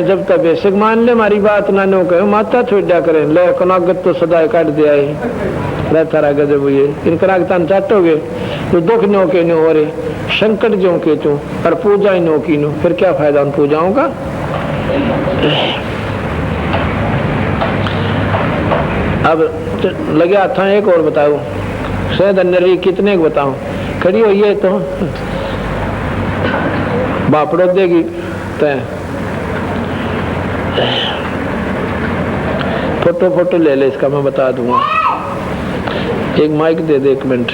जब तक बेसिक मान ले हमारी बात ना नो कहे माता छोड़ा करें ले कनागत तो सदाए काट दिया है थारा गजब ये इन कनागता चाटोगे तो दुख नो के नो हो रहे संकट जो के तू और पूजा ही नो की नो फिर क्या फायदा उन पूजाओं का। अब लगे था एक और बताओ शायद अंदर कितने को बताऊं खड़ी हुई है तो बापड़ो देगी तय फोटो ले ले इसका मैं बता दूंगा। एक माइक दे दे 1 मिनट।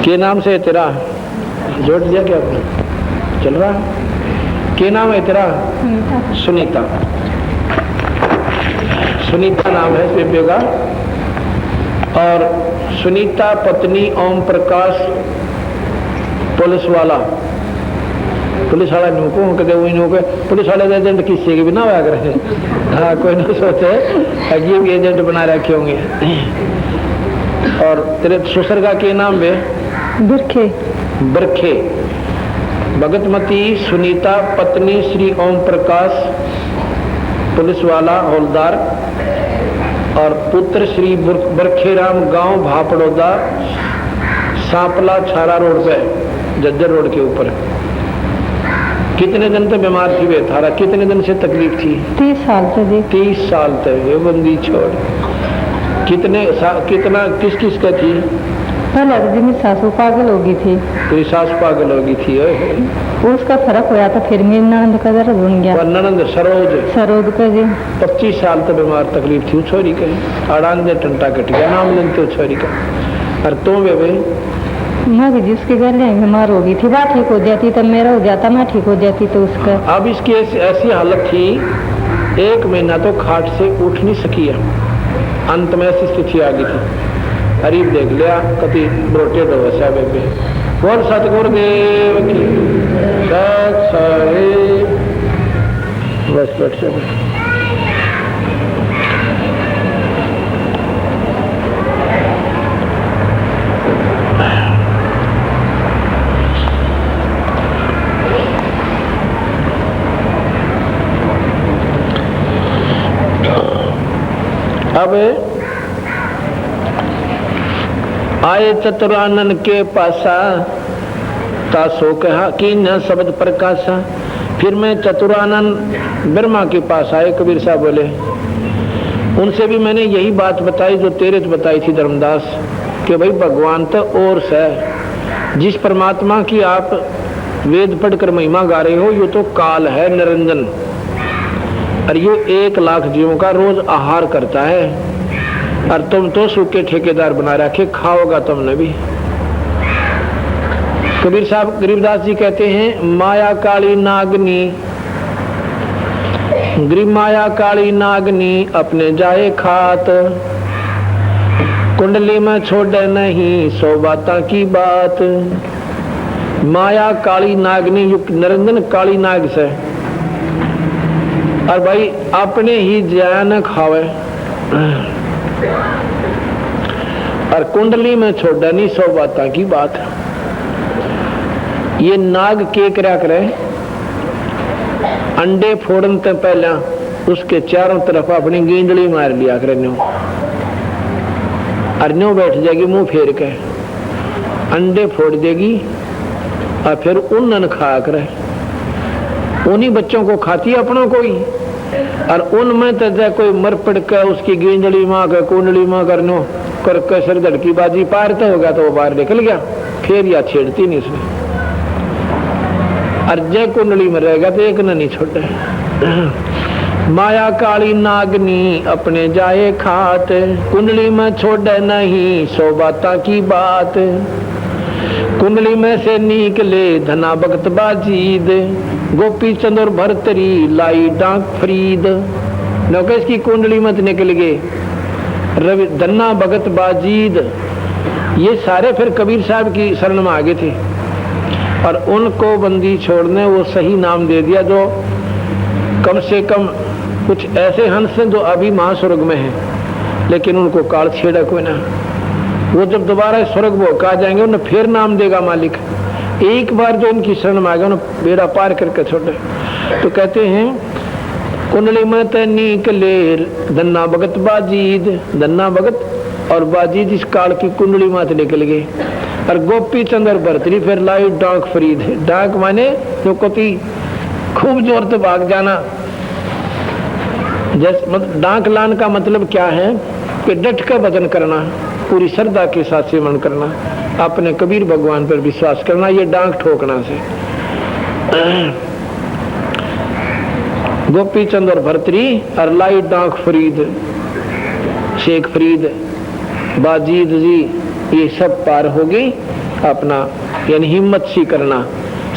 के नाम से तेरा जोड़ दिया क्या आपने चल रहा के नाम है तेरा सुनीता सुनीता नाम है बेबे का और सुनीता पत्नी ओम प्रकाश पुलिस वाला नुको कहते वही नुको पुलिस वाले एजेंट किसी के भी ना होया करे। हाँ कोई ना सोचे अजीब एजेंट बना रखे होंगे। और तेरे ससुर का क्या नाम है बरखे बरखे भगतमती सुनीता पत्नी श्री ओम प्रकाश पुलिस वाला हौलदार और पुत्र श्री बरखेराम गांव भापड़ौदा सांपला छारा रोड पे जज्जर रोड के ऊपर। कितने दिन तक बीमार थी वे थारा कितने दिन से तकलीफ थी 30 साल से 30 साल तक ये बंदी छोड़ कितना किस किस का थी पहले तो मेरी सासू पागल होगी थी तेरी सास पागल होगी थी उसका फर्क होया था फिर मेरी ननद का दर्द बन गया ननद सरोज का जी 25 साल तक बीमार तकलीफ थी छोरी के अड़ान दे टंटा कट गया नाम लेते छोरी का और तुम वे मैं भी जिसके घर बीमार हो गई थी वह ठीक हो जाती तब मेरा हो जाता मैं ठीक हो जाती तो उसका। अब इसकी ऐसी हालत थी 1 महीना तो खाट से उठ नहीं सकी है अंत में ऐसी स्थिति आ गई थी। हरीब देख लिया कति रोटे दो वैसा बेबे बोल सतगुरुदेव की बस बैठ जाओ। अब आए चतुरानन के पासा तासो कहा कि न शब्द प्रकाशा। फिर मैं चतुरानन ब्रह्मा के पास आए कबीर साहब बोले उनसे भी मैंने यही बात बताई जो तेरे तो बताई थी धर्मदास कि भाई भगवान तो और से जिस परमात्मा की आप वेद पढ़कर महिमा गा रहे हो ये तो काल है निरंजन और ये 1 लाख जीवों का रोज आहार करता है और तुम तो सूखे ठेकेदार बना रखे खाओगा तुमने भी। कबीर साहब गरीबदास जी कहते हैं माया काली नागनी गरीब माया काली नागनी अपने जाए खात कुंडली में छोड़े नहीं 100 बाता की बात। माया काली नागनी युक्त निरंजन काली नाग से और भाई अपने ही जान खावे और कुंडली में छोड़ा नहीं 100 बाता की बात। ये नाग के क्या करे अंडे फोड़न से पहले उसके चारों तरफ अपनी गेंदड़ी मार लिया करे न्यो और न्यो बैठ जाएगी मुंह फेर के अंडे फोड़ देगी और फिर उन खाया करे उन्हीं बच्चों को खाती है अपनों को ही और उनमें तो कोई मर पड़ कर उसकी गेंदड़ी माँ का कुंडली माँ करनो कर कसर धड़की बाजी पार तो हो गया तो वो बाहर निकल गया फिर या छेड़ती नहीं उसमें और जय कुंडली में रहेगा तो एक न नहीं छोटे। माया काली नागनी अपने जाए खात कुंडली में छोड़े नहीं 100 बाता की बात। कुंडली में से निकले धना भगत बाजीद गोपी चंद और भरतरी लाई डांक फरीद। नौकेश की कुंडली मत निकल गए रवि धन्ना भगत बाजीद ये सारे फिर कबीर साहब की शरण में आगे थे और उनको बंदी छोड़ने वो सही नाम दे दिया जो कम से कम कुछ ऐसे हंस हैं जो अभी महास्वर्ग में हैं लेकिन उनको काल छेड़ा कोई ना। वो जब दोबारा स्वर्ग वो कहा जाएंगे उन्हें फिर नाम देगा मालिक एक बार जो इनकी शरण में आ गया उन्होंने बेड़ा पार करके छोड़े। तो कहते हैं कुंडली में तैनी कलेर धन्ना भगत बाजीद, धन्ना भगत और बाजीद इस काल की कुंडली मात निकल गए। और गोपी चंद्र भरतरी फिर लाई डांक फरीद, डांक माने जो कोती खूब जोर से भाग जाना। जैसे डांक लान का मतलब क्या है कि डट कर भजन करना, पूरी श्रद्धा के साथ सेवन करना, अपने कबीर भगवान पर विश्वास करना, ये डांक ठोकना से। गोपी चंद्र भरतरी और लाई डांक फरीद, शेख फरीद, बाजीद जी, ये सब पार हो गई। अपना यानी हिम्मत सी करना,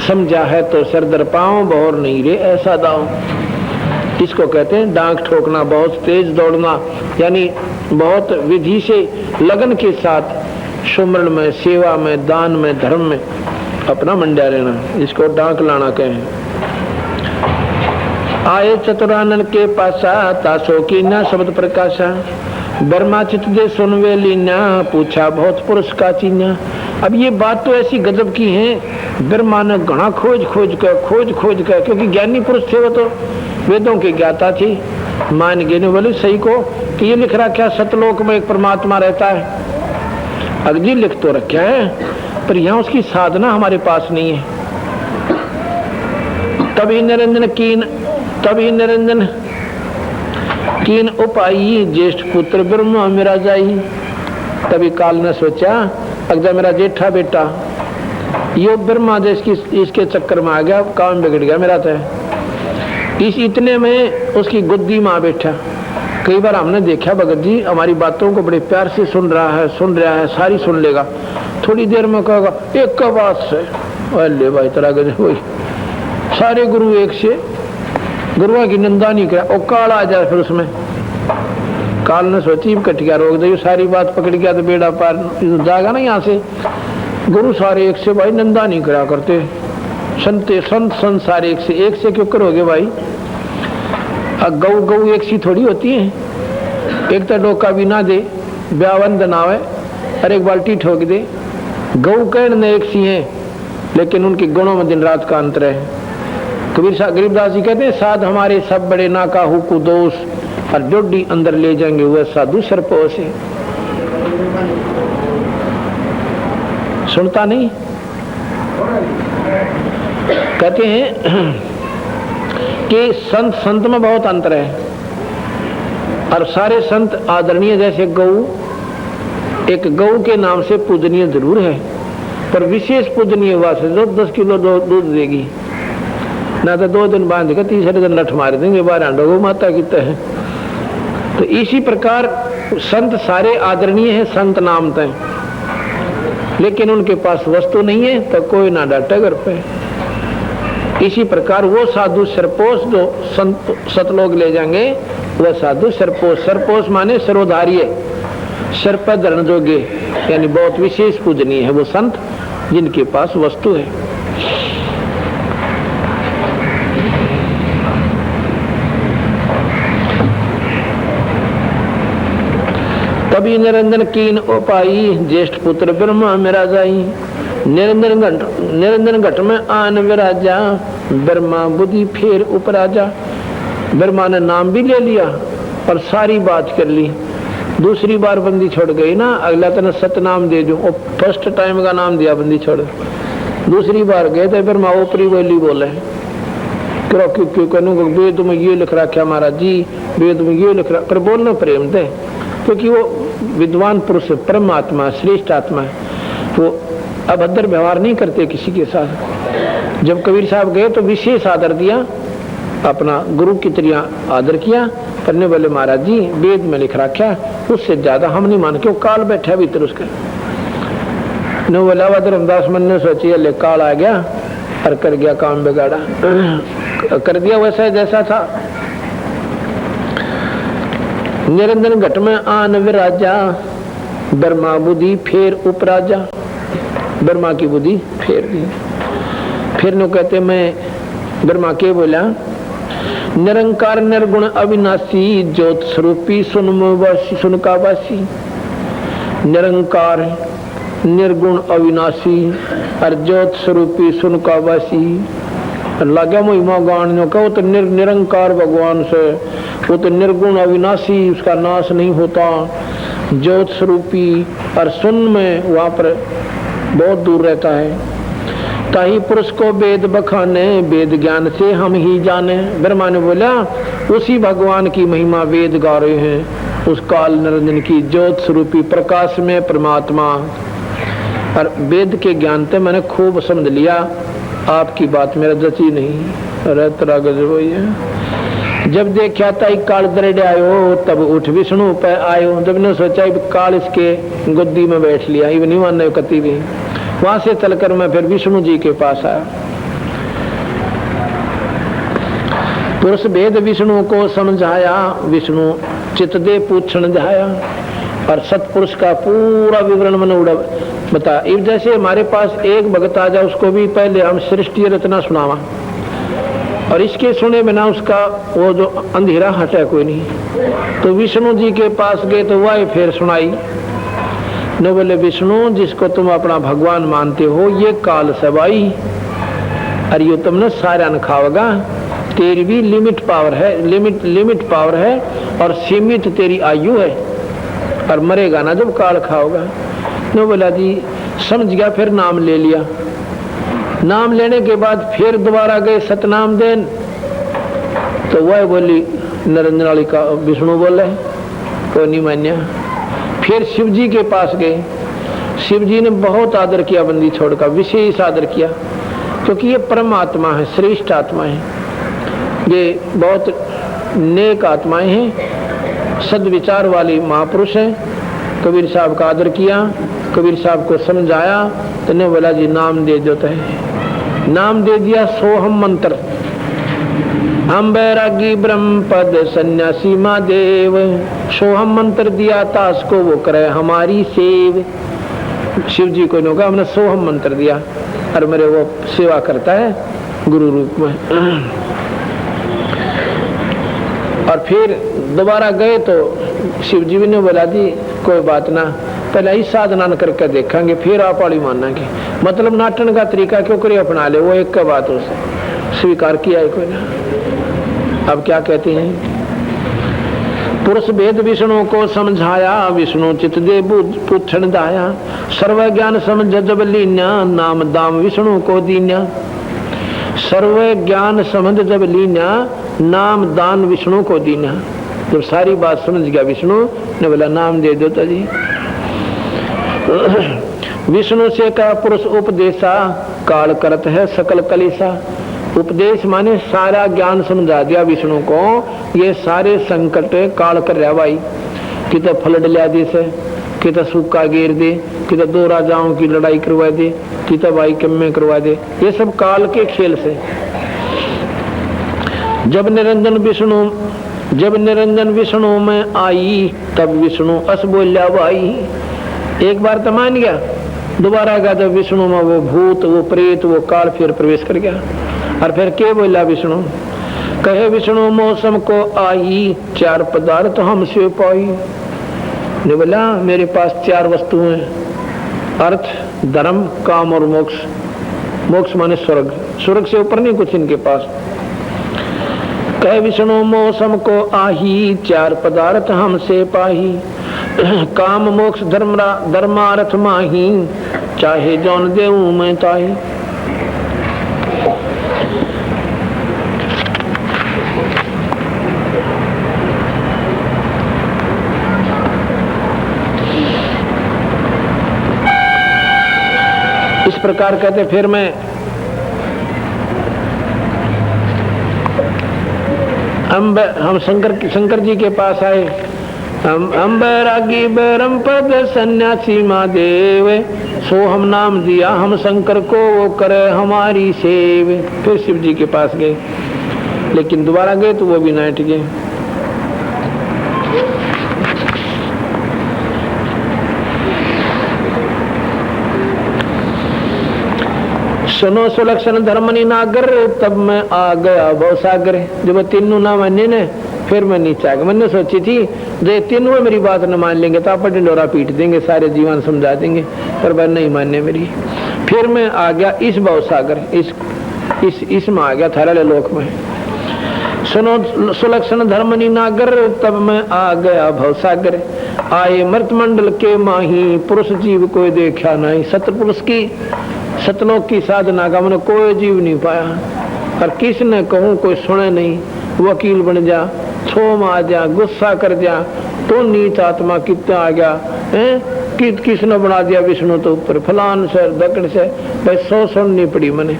समझा है तो सर दर पाओ, बहर नहीं रे ऐसा दाओ। इसको कहते हैं डांक ठोकना, बहुत तेज दौड़ना, यानी बहुत विधि से लगन के साथ सुमरण में, सेवा में, दान में, धर्म में अपना मंड्या रहना, इसको डांक लाना कहें। आए चतुरानन के पासा, तासो की न शब्द प्रकाशा, बर्मा चित दे सुनवे लीना, पूछा बहुत पुरुष का चीन्या। अब ये बात तो ऐसी गजब की है, बर्मा ने घना खोज खोज कर, क्योंकि ज्ञानी पुरुष थे वो, तो वेदों के ज्ञाता थी, मान गए बोले सही को कि ये लिख रखा सतलोक में एक परमात्मा रहता है। अगजी लिख तो रखा है, पर यहाँ उसकी साधना हमारे पास नहीं है। तभी निरंजन कीन उपाई, ज्येष्ठ पुत्र ब्रह्मा मेरा जाई। तभी काल ने सोचा अगर मेरा जेठा बेटा यो ब्रह्मा जैसे इसके चक्कर में आ गया, काम बिगड़ गया मेरा। तो इस इतने में उसकी गुद्दी माँ बैठा। कई बार हमने देखा भगत जी हमारी बातों को बड़े प्यार से सुन रहा है, सारी सुन लेगा, थोड़ी देर में कहेगा एक का बात से, अरे भाई तेरा गजब हुई। सारे गुरु एक से, गुरुओं की निंदा नहीं करा, और काल आ जाए फिर उसमें। काल ने सोची कटिया रोक दे, सारी बात पकड़ गया तो बेड़ा पार जाएगा ना यहाँ से। गुरु सारे एक से भाई निंदा नहीं करा करते, संत सारे एक से क्यों करोगे भाई। गौ एक सी थोड़ी होती है, एक तो डोका भी ना दे, ब्यावन दनावे और एक बाल्टी ठोक दे। गौ कहन एक सी है, लेकिन उनके गुणों में दिन रात का अंतर है। गरीबदास जी कहते हैं साध हमारे सब बड़े ना काहू को दोष, और जोड़ी अंदर ले जाएंगे वह साधु सरपोश है। सुनता नहीं, कहते हैं कि संत में बहुत अंतर है, और सारे संत आदरणीय। जैसे गौ, एक गौ के नाम से पूजनीय जरूर है, पर विशेष पूजनीय वास्ते जो 10 किलो दूध देगी ना, तो 2 दिन बांध के तीसरे दिन लठ मार देंगे, 12 गौ माता की तय। तो इसी प्रकार संत सारे आदरणीय है, संत नाम तय, लेकिन उनके पास वस्तु नहीं है तो कोई ना डांटे घर पे। इसी प्रकार वो साधु सरपोश जो सतलोक ले जाएंगे, वह साधु सरपोश। सरपोश माने सर्वधारी, सर पर धरण जोगे, यानी बहुत विशेष पूजनीय है वो संत जिनके पास वस्तु है। तभी निरंजन कीन उपाई, ज्येष्ठ पुत्र ब्रह्मा मेरा जाई। निरंजन घट में आन विराजा, ब्रह्मा बुद्धि फेर उपराजा। ब्रह्मा ने नाम भी ले लिया और सारी बात कर ली। दूसरी बार बंदी छोड़ गई ना, अगला तो सतनाम दे दूं, और फर्स्ट टाइम का नाम दिया बंदी छोड़। दूसरी बार गए थे ब्रह्मा ऊपरी बोली बोले, क्यों कहूँ वेद में ये लिख रखा महाराज जी, वेद में ये लिख रहा, पर बोलना प्रेम थे, क्योंकि वो विद्वान पुरुष परमात्मा श्रेष्ठ आत्मा है, वो अभद्र व्यवहार नहीं करते किसी के साथ। जब कबीर साहब गए तो विशेष आदर दिया, अपना गुरु की तरह आदर किया। करने वाले महाराज जी वेद में लिख रखा, उससे ज्यादा हम नहीं मान, क्यों काल बैठा भीतर उसका। नो बोला धर्मदास मन ने सोची अल्ले काल आ गया और कर गया काम बिगाड़ा, कर दिया वैसा जैसा था। निरंजन घट में आन विराजा, ब्रह्मा बुद्धि फेर उपराजा। ब्रह्मा की बुद्धि फेर दी। फिर नो कहते मैं ब्रह्मा के बोला, निरंकार निर्गुण अविनाशी, ज्योत स्वरूपी सुनका वासी। निरंकार निर्गुण अविनाशी और ज्योत स्वरूपी सुन का वासी। लगे महिमा गान जो कहो तो निरंकार भगवान से, वो तो निर्गुण अविनाशी, उसका नाश नहीं होता, ज्योत स्वरूपी और सुन में वहां पर बहुत दूर रहता है। ताही पुरुष को वेद बखाने, वेद ज्ञान से हम ही जाने। ब्रह्मा ने बोला उसी भगवान की महिमा वेद गा रहे हैं, उस काल निरंजन की ज्योत स्वरूपी प्रकाश में परमात्मा। और वेद के ज्ञान से मैंने खूब समझ लिया, आपकी बात मेरा जची नहीं। अरे तेरा गजब है। जब देखा था काल दरड़े आयो, तब उठ विष्णु पे आयो। जब ने सोचा काल इसके गोदी में बैठ लिया, ये नहीं मानने कती भी। वहां से चलकर मैं फिर विष्णु जी के पास आया। पुरुष भेद विष्णु को समझाया, विष्णु चित दे पूछण जाया। और सतपुरुष का पूरा विवरण मैंने उड़ा बता। इब जैसे हमारे पास एक भगत आ जाए, उसको भी पहले हम सृष्टि रचना सुनावा, और इसके सुने बिना उसका वो जो अंधेरा हटा कोई नहीं। तो विष्णु जी के पास गए तो वह फिर सुनाई। न बोले विष्णु जिसको तुम अपना भगवान मानते हो, ये काल सवाई, और ये तुमने सारा न खाओगा। तेरी भी लिमिट पावर है, लिमिट पावर है, और सीमित तेरी आयु है, और मरेगा ना जब काल खाओगा। न बोला जी समझ गया। फिर नाम ले लिया। नाम लेने के बाद फिर दोबारा गए सतनाम देन, तो वह बोली निरंजन वाली का विष्णु बोल रहे, कोई नहीं मान्या। फिर शिव जी के पास गए। शिव जी ने बहुत आदर किया, बंदी छोड़कर विशेष आदर किया, क्योंकि ये परमात्मा है, श्रेष्ठ आत्मा है, ये बहुत नेक आत्माएं हैं, सद्विचार वाली महापुरुष है। कबीर साहब का आदर किया, कबीर साहब को समझाया, तो ने बोला जी नाम दे देता है। नाम दे दिया सोहम मंत्र। हम बैरागी ब्रह्म पद सन्यासी महादेव। सोहम मंत्र दिया था, उसको वो करे हमारी सेव। शिव जी को होगा, हमने सोहम मंत्र दिया, और मेरे वो सेवा करता है गुरु रूप में। और फिर दोबारा गए तो शिव जी ने बोला जी कोई बात ना, पहले ही साधना करके देखेंगे, फिर आप वाली मानेंगे। मतलब नाटन का तरीका क्यों करे अपना ले, वो एक का बात उसे स्वीकार किया है कोई ना। अब क्या कहते हैं, पुरुष भेद विष्णु को समझाया, विष्णु चित दे पूछण दाया। सर्व ज्ञान समझ जब लीन्या, नाम दाम विष्णु को दीन्या। सर्व ज्ञान समझ जब लीन्या, नाम दान विष्णु को दीन्या। जब सारी बात समझ गया विष्णु ने बोला नाम दे दो जी। विष्णु से कहा पुरुष उपदेशा, काल करत है सकल कलिसा। उपदेश माने सारा ज्ञान समझा दिया विष्णु को, ये सारे संकट काल कर रहा भाई। कि तो फ्लड लिया दे से, कि तो सूखा गिर दे, कि तो दो राजाओं की लड़ाई करवा दे, कि तो भाई कम्मे करवा दे, ये सब काल के खेल से। जब निरंजन विष्णु में आई, तब विष्णु अस बोल्या भाई। एक बार तो मान गया, दोबारा गया जब विष्णु में वो भूत, वो प्रेत, वो काल फिर प्रवेश कर गया। और फिर क्या बोला विष्णु, कहे विष्णु मौसम को आई, चार पदार्थ हमसे पाई। ने बोला मेरे पास चार वस्तुएं, अर्थ, धर्म, काम और मोक्ष। मोक्ष माने स्वर्ग, स्वर्ग से ऊपर नहीं कुछ इनके पास। कहे विष्णु मौसम को आही, चार पदार्थ हमसे पाही। काम मोक्ष धर्मार्थ माही, चाहे जौन देऊं मैं ताही। इस प्रकार कहते फिर मैं हम शंकर जी के पास आए। हम बैरागी बैरम पद सन्यासी महादेव। सो हम नाम दिया हम शंकर को, वो करे हमारी सेव। फिर शिव जी के पास गए, लेकिन दोबारा गए तो वो भी नाट गए। सुनो सुलक्षण धर्मनि नागर, तब मैं आ गया भवसागर। जब तीनों ना माने ने फिर मैं नीचे आ गया। मैंने सोची थी जो तीनों मेरी बात न मान लेंगे तो आप ढिंडोरा पीट देंगे, सारे जीवन समझा देंगे, पर वह नहीं मानने मेरी। फिर मैं आ गया इस भव सागर, इसमें आ गया थारे लोक में। सुनो सुलक्षण धर्म नागर, तब मैं आ गया भव सागर। आए मृत मंडल के माही, पुरुष जीव कोई देखा नहीं। सतपुरुष की सतलोक की साधना का मैंने कोई जीव नहीं पाया। और किसने कहूँ कोई सुने नहीं। वकील बन जा, छोम आ जा, गुस्सा कर जा, तो नीच आत्मा कितना आ गया है। किसने बना दिया विष्णु तो ऊपर, फलान से दकड़ से, भाई सौ सुननी पड़ी मैंने।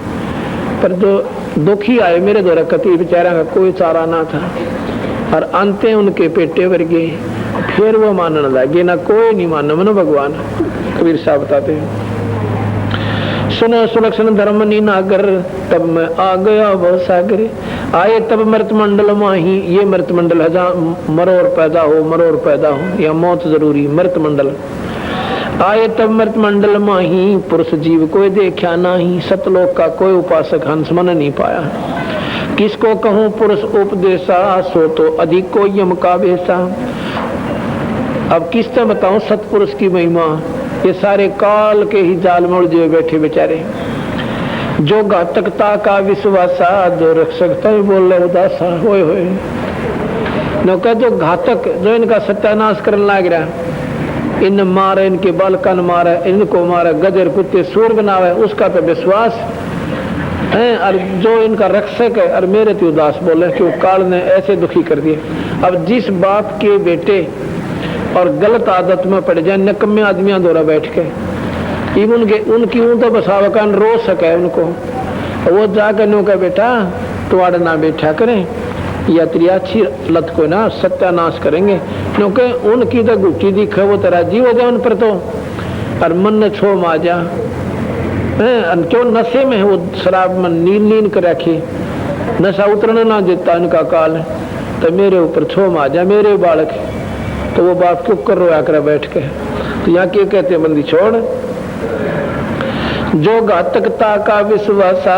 पर जो दुखी आए मेरे द्वारा कति बेचारा का कोई चारा ना था। और अंते उनके पेटे भर गए। फिर वो मानने लगे ना, कोई नहीं मानना मनो भगवान। कबीर साहब बताते हैं, सुनो सुलक्षण धर्म नागर, तब मैं आ गया भव सागर। आए तब मृत मंडल माही, ये मृत मंडल है जहाँ मरो और पैदा हो, मरो और पैदा हो, या मौत जरूरी, मृत मंडल। आए तब मृत मंडल माही, पुरुष जीव कोई देखा नहीं। सतलोक का कोई उपासक हंस मन नहीं पाया। किसको कहूँ पुरुष उपदेशा, सो तो अधिक को यम का वेशा। अब किस तरह बताऊं सतपुरुष की महिमा। ये सारे काल के ही जाल में उलझे बैठे बेचारे। जो घातकता का विश्वासा, जो रक्षकता ही बोल रहे उदासा। होए होए न कह, जो घातक, जो इनका सत्यानाश करने लग रहा, इन मारे, इनके बालकन मारे, इनको मारे, गजर कुत्ते सूर बनावे, उसका तो विश्वास है। और जो इनका रक्षक है, और मेरे तो उदास बोले क्यों काल ने ऐसे दुखी कर दिए। अब जिस बाप के बेटे और गलत आदत में पड़ जाए, नकम्मे आदमियां दौरा बैठ के उनकी ऊँ तो बसावकान रो सके उनको। वो जाकर नो का बेटा तुआड़ ना बैठा करें, या तेरी अच्छी लत को ना सत्यानाश करेंगे, क्योंकि उनकी तो गुट्टी दिखे वो तेरा जीव हो जाए उन पर तो। और मन न छो मा जा, क्यों नशे में वो शराब में नील कर रखी, नशा उतरने ना देता इनका काल। तो मेरे ऊपर छो मा जा मेरे बालक। तो वो बाप क्यों कर रोया कर बैठ के। तो यहाँ क्या कहते बंदी छोड़, जो घातकता का विश्वासा,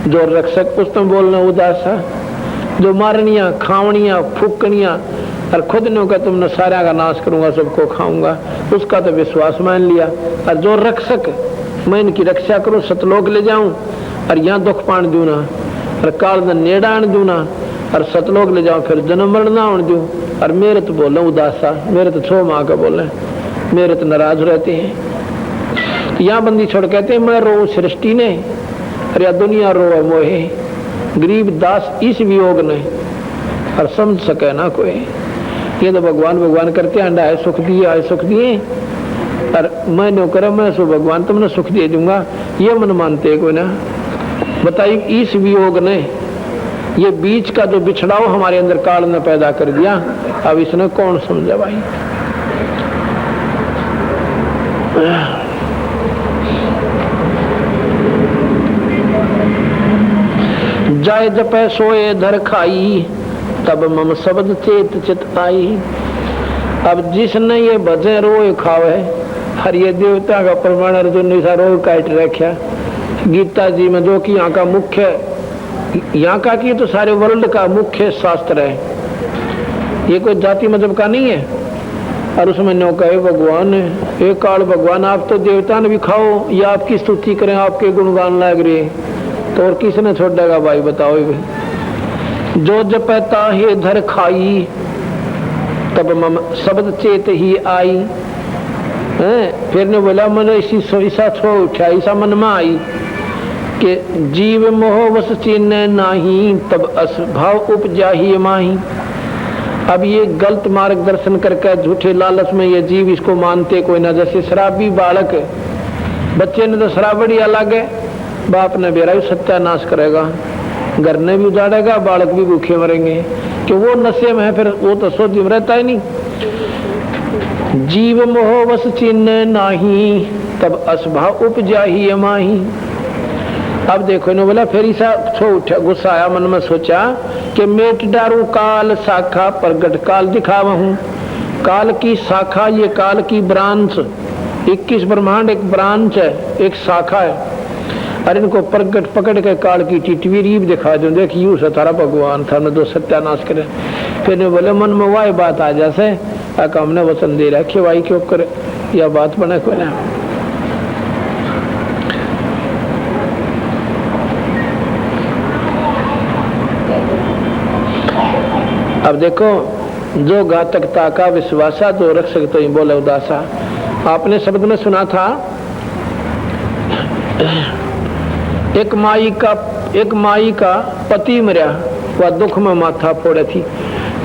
जो रक्षक उसमें बोलना उदासा। जो मारनिया खावनिया फूकनिया और खुद ने कहा तुमने सारा का नाश करूंगा, सबको खाऊंगा, उसका तो विश्वास मान लिया। और जो रक्षक, मैं इनकी रक्षा करूं, सतलोक ले जाऊं और यहाँ दुख पान दूं ना, और काल न नेड़ान दूं ना, और सतलोक ले जाऊं फिर जन्म मरण ना होने दूं। और मेरे तो बोले उदासा, मेरे तो छो माँ का बोले, मेरे तो नाराज रहते हैं। यहाँ बंदी छोड़ कहते हैं मैं रो सृष्टि ने, अरे दुनिया रो मोहे। गरीब दास इस वियोग ने, और समझ सके ना कोई। ये तो भगवान भगवान करते अंडा है सुख दिए, आए सुख दिए, और मैं नो करे मैं सो भगवान तुमने सुख दे दूंगा, ये मन मानते कोई ना। बताइए इस वियोग ने, ये बीच का जो बिछड़ाव हमारे अंदर काल ने पैदा कर दिया, अब इसने कौन समझा भाई। जाय जपै सोए धर खाई, तब मम शब्द चेत चित आई। अब जिसने ये भजे रोए खावे, हर ये देवता का प्रमाण अर्जुन ने रोए काट रखा। गीता जी में जो कि यहाँ का मुख्य, यहाँ का की तो सारे वर्ल्ड का मुख्य शास्त्र है, ये कोई जाति मजहब का नहीं है। और उसमें नो कहे भगवान, एक काल भगवान आप तो देवता ने भी खाओ, या आपकी स्तुति करें, आपके गुणगान लग रहे, तो और किसने छोड़ेगा भाई बताओ। जो जपता है धर खाई, तब मम शब्द चेत ही आई। फिर ने बोला मन ऐसा छो उठा, ऐसा मन में आई कि जीव मोह वस चिन्ह नाही, तब असभाव उपजा ही माही। अब ये गलत मार्गदर्शन करके झूठे लालच में ये जीव इसको मानते कोई ना। जैसे शराबी बालक, बच्चे ने तो शराब बड़ी अलग है, बाप ने बेरा सत्यानाश करेगा, घर ने भी उजाड़ेगा, बालक भी भूखे मरेंगे, कि वो नशे में है, फिर वो तो सोच में रहता ही नहीं। जीव मोह वस चिन्ह नाही, तब असभाव उपजा ही माही। अब देखो इन्होंने बोला, फिर ऐसा छो उठा, गुस्सा आया मन में, सोचा कि मेट डारू काल शाखा, प्रगट काल दिखावा हूँ। काल की शाखा, ये काल की ब्रांच, 21 ब्रह्मांड एक ब्रांच है, एक शाखा है। अरे इनको प्रगट पकड़ के काल की टिटवी रीब दिखा दो, देख यूं से तारा भगवान था न तो सत्यानाश करे। फिर ने बोले मन में वाई बात आ जैसे हमने वचन दे रखे वाई क्यों करे, यह बात बने को ना। अब देखो जो घातकता का विश्वासा तो रख सकते ही बोले उदासा। आपने शब्द में सुना था एक माई का पति मरिया वह दुख में माथा फोड़े थी।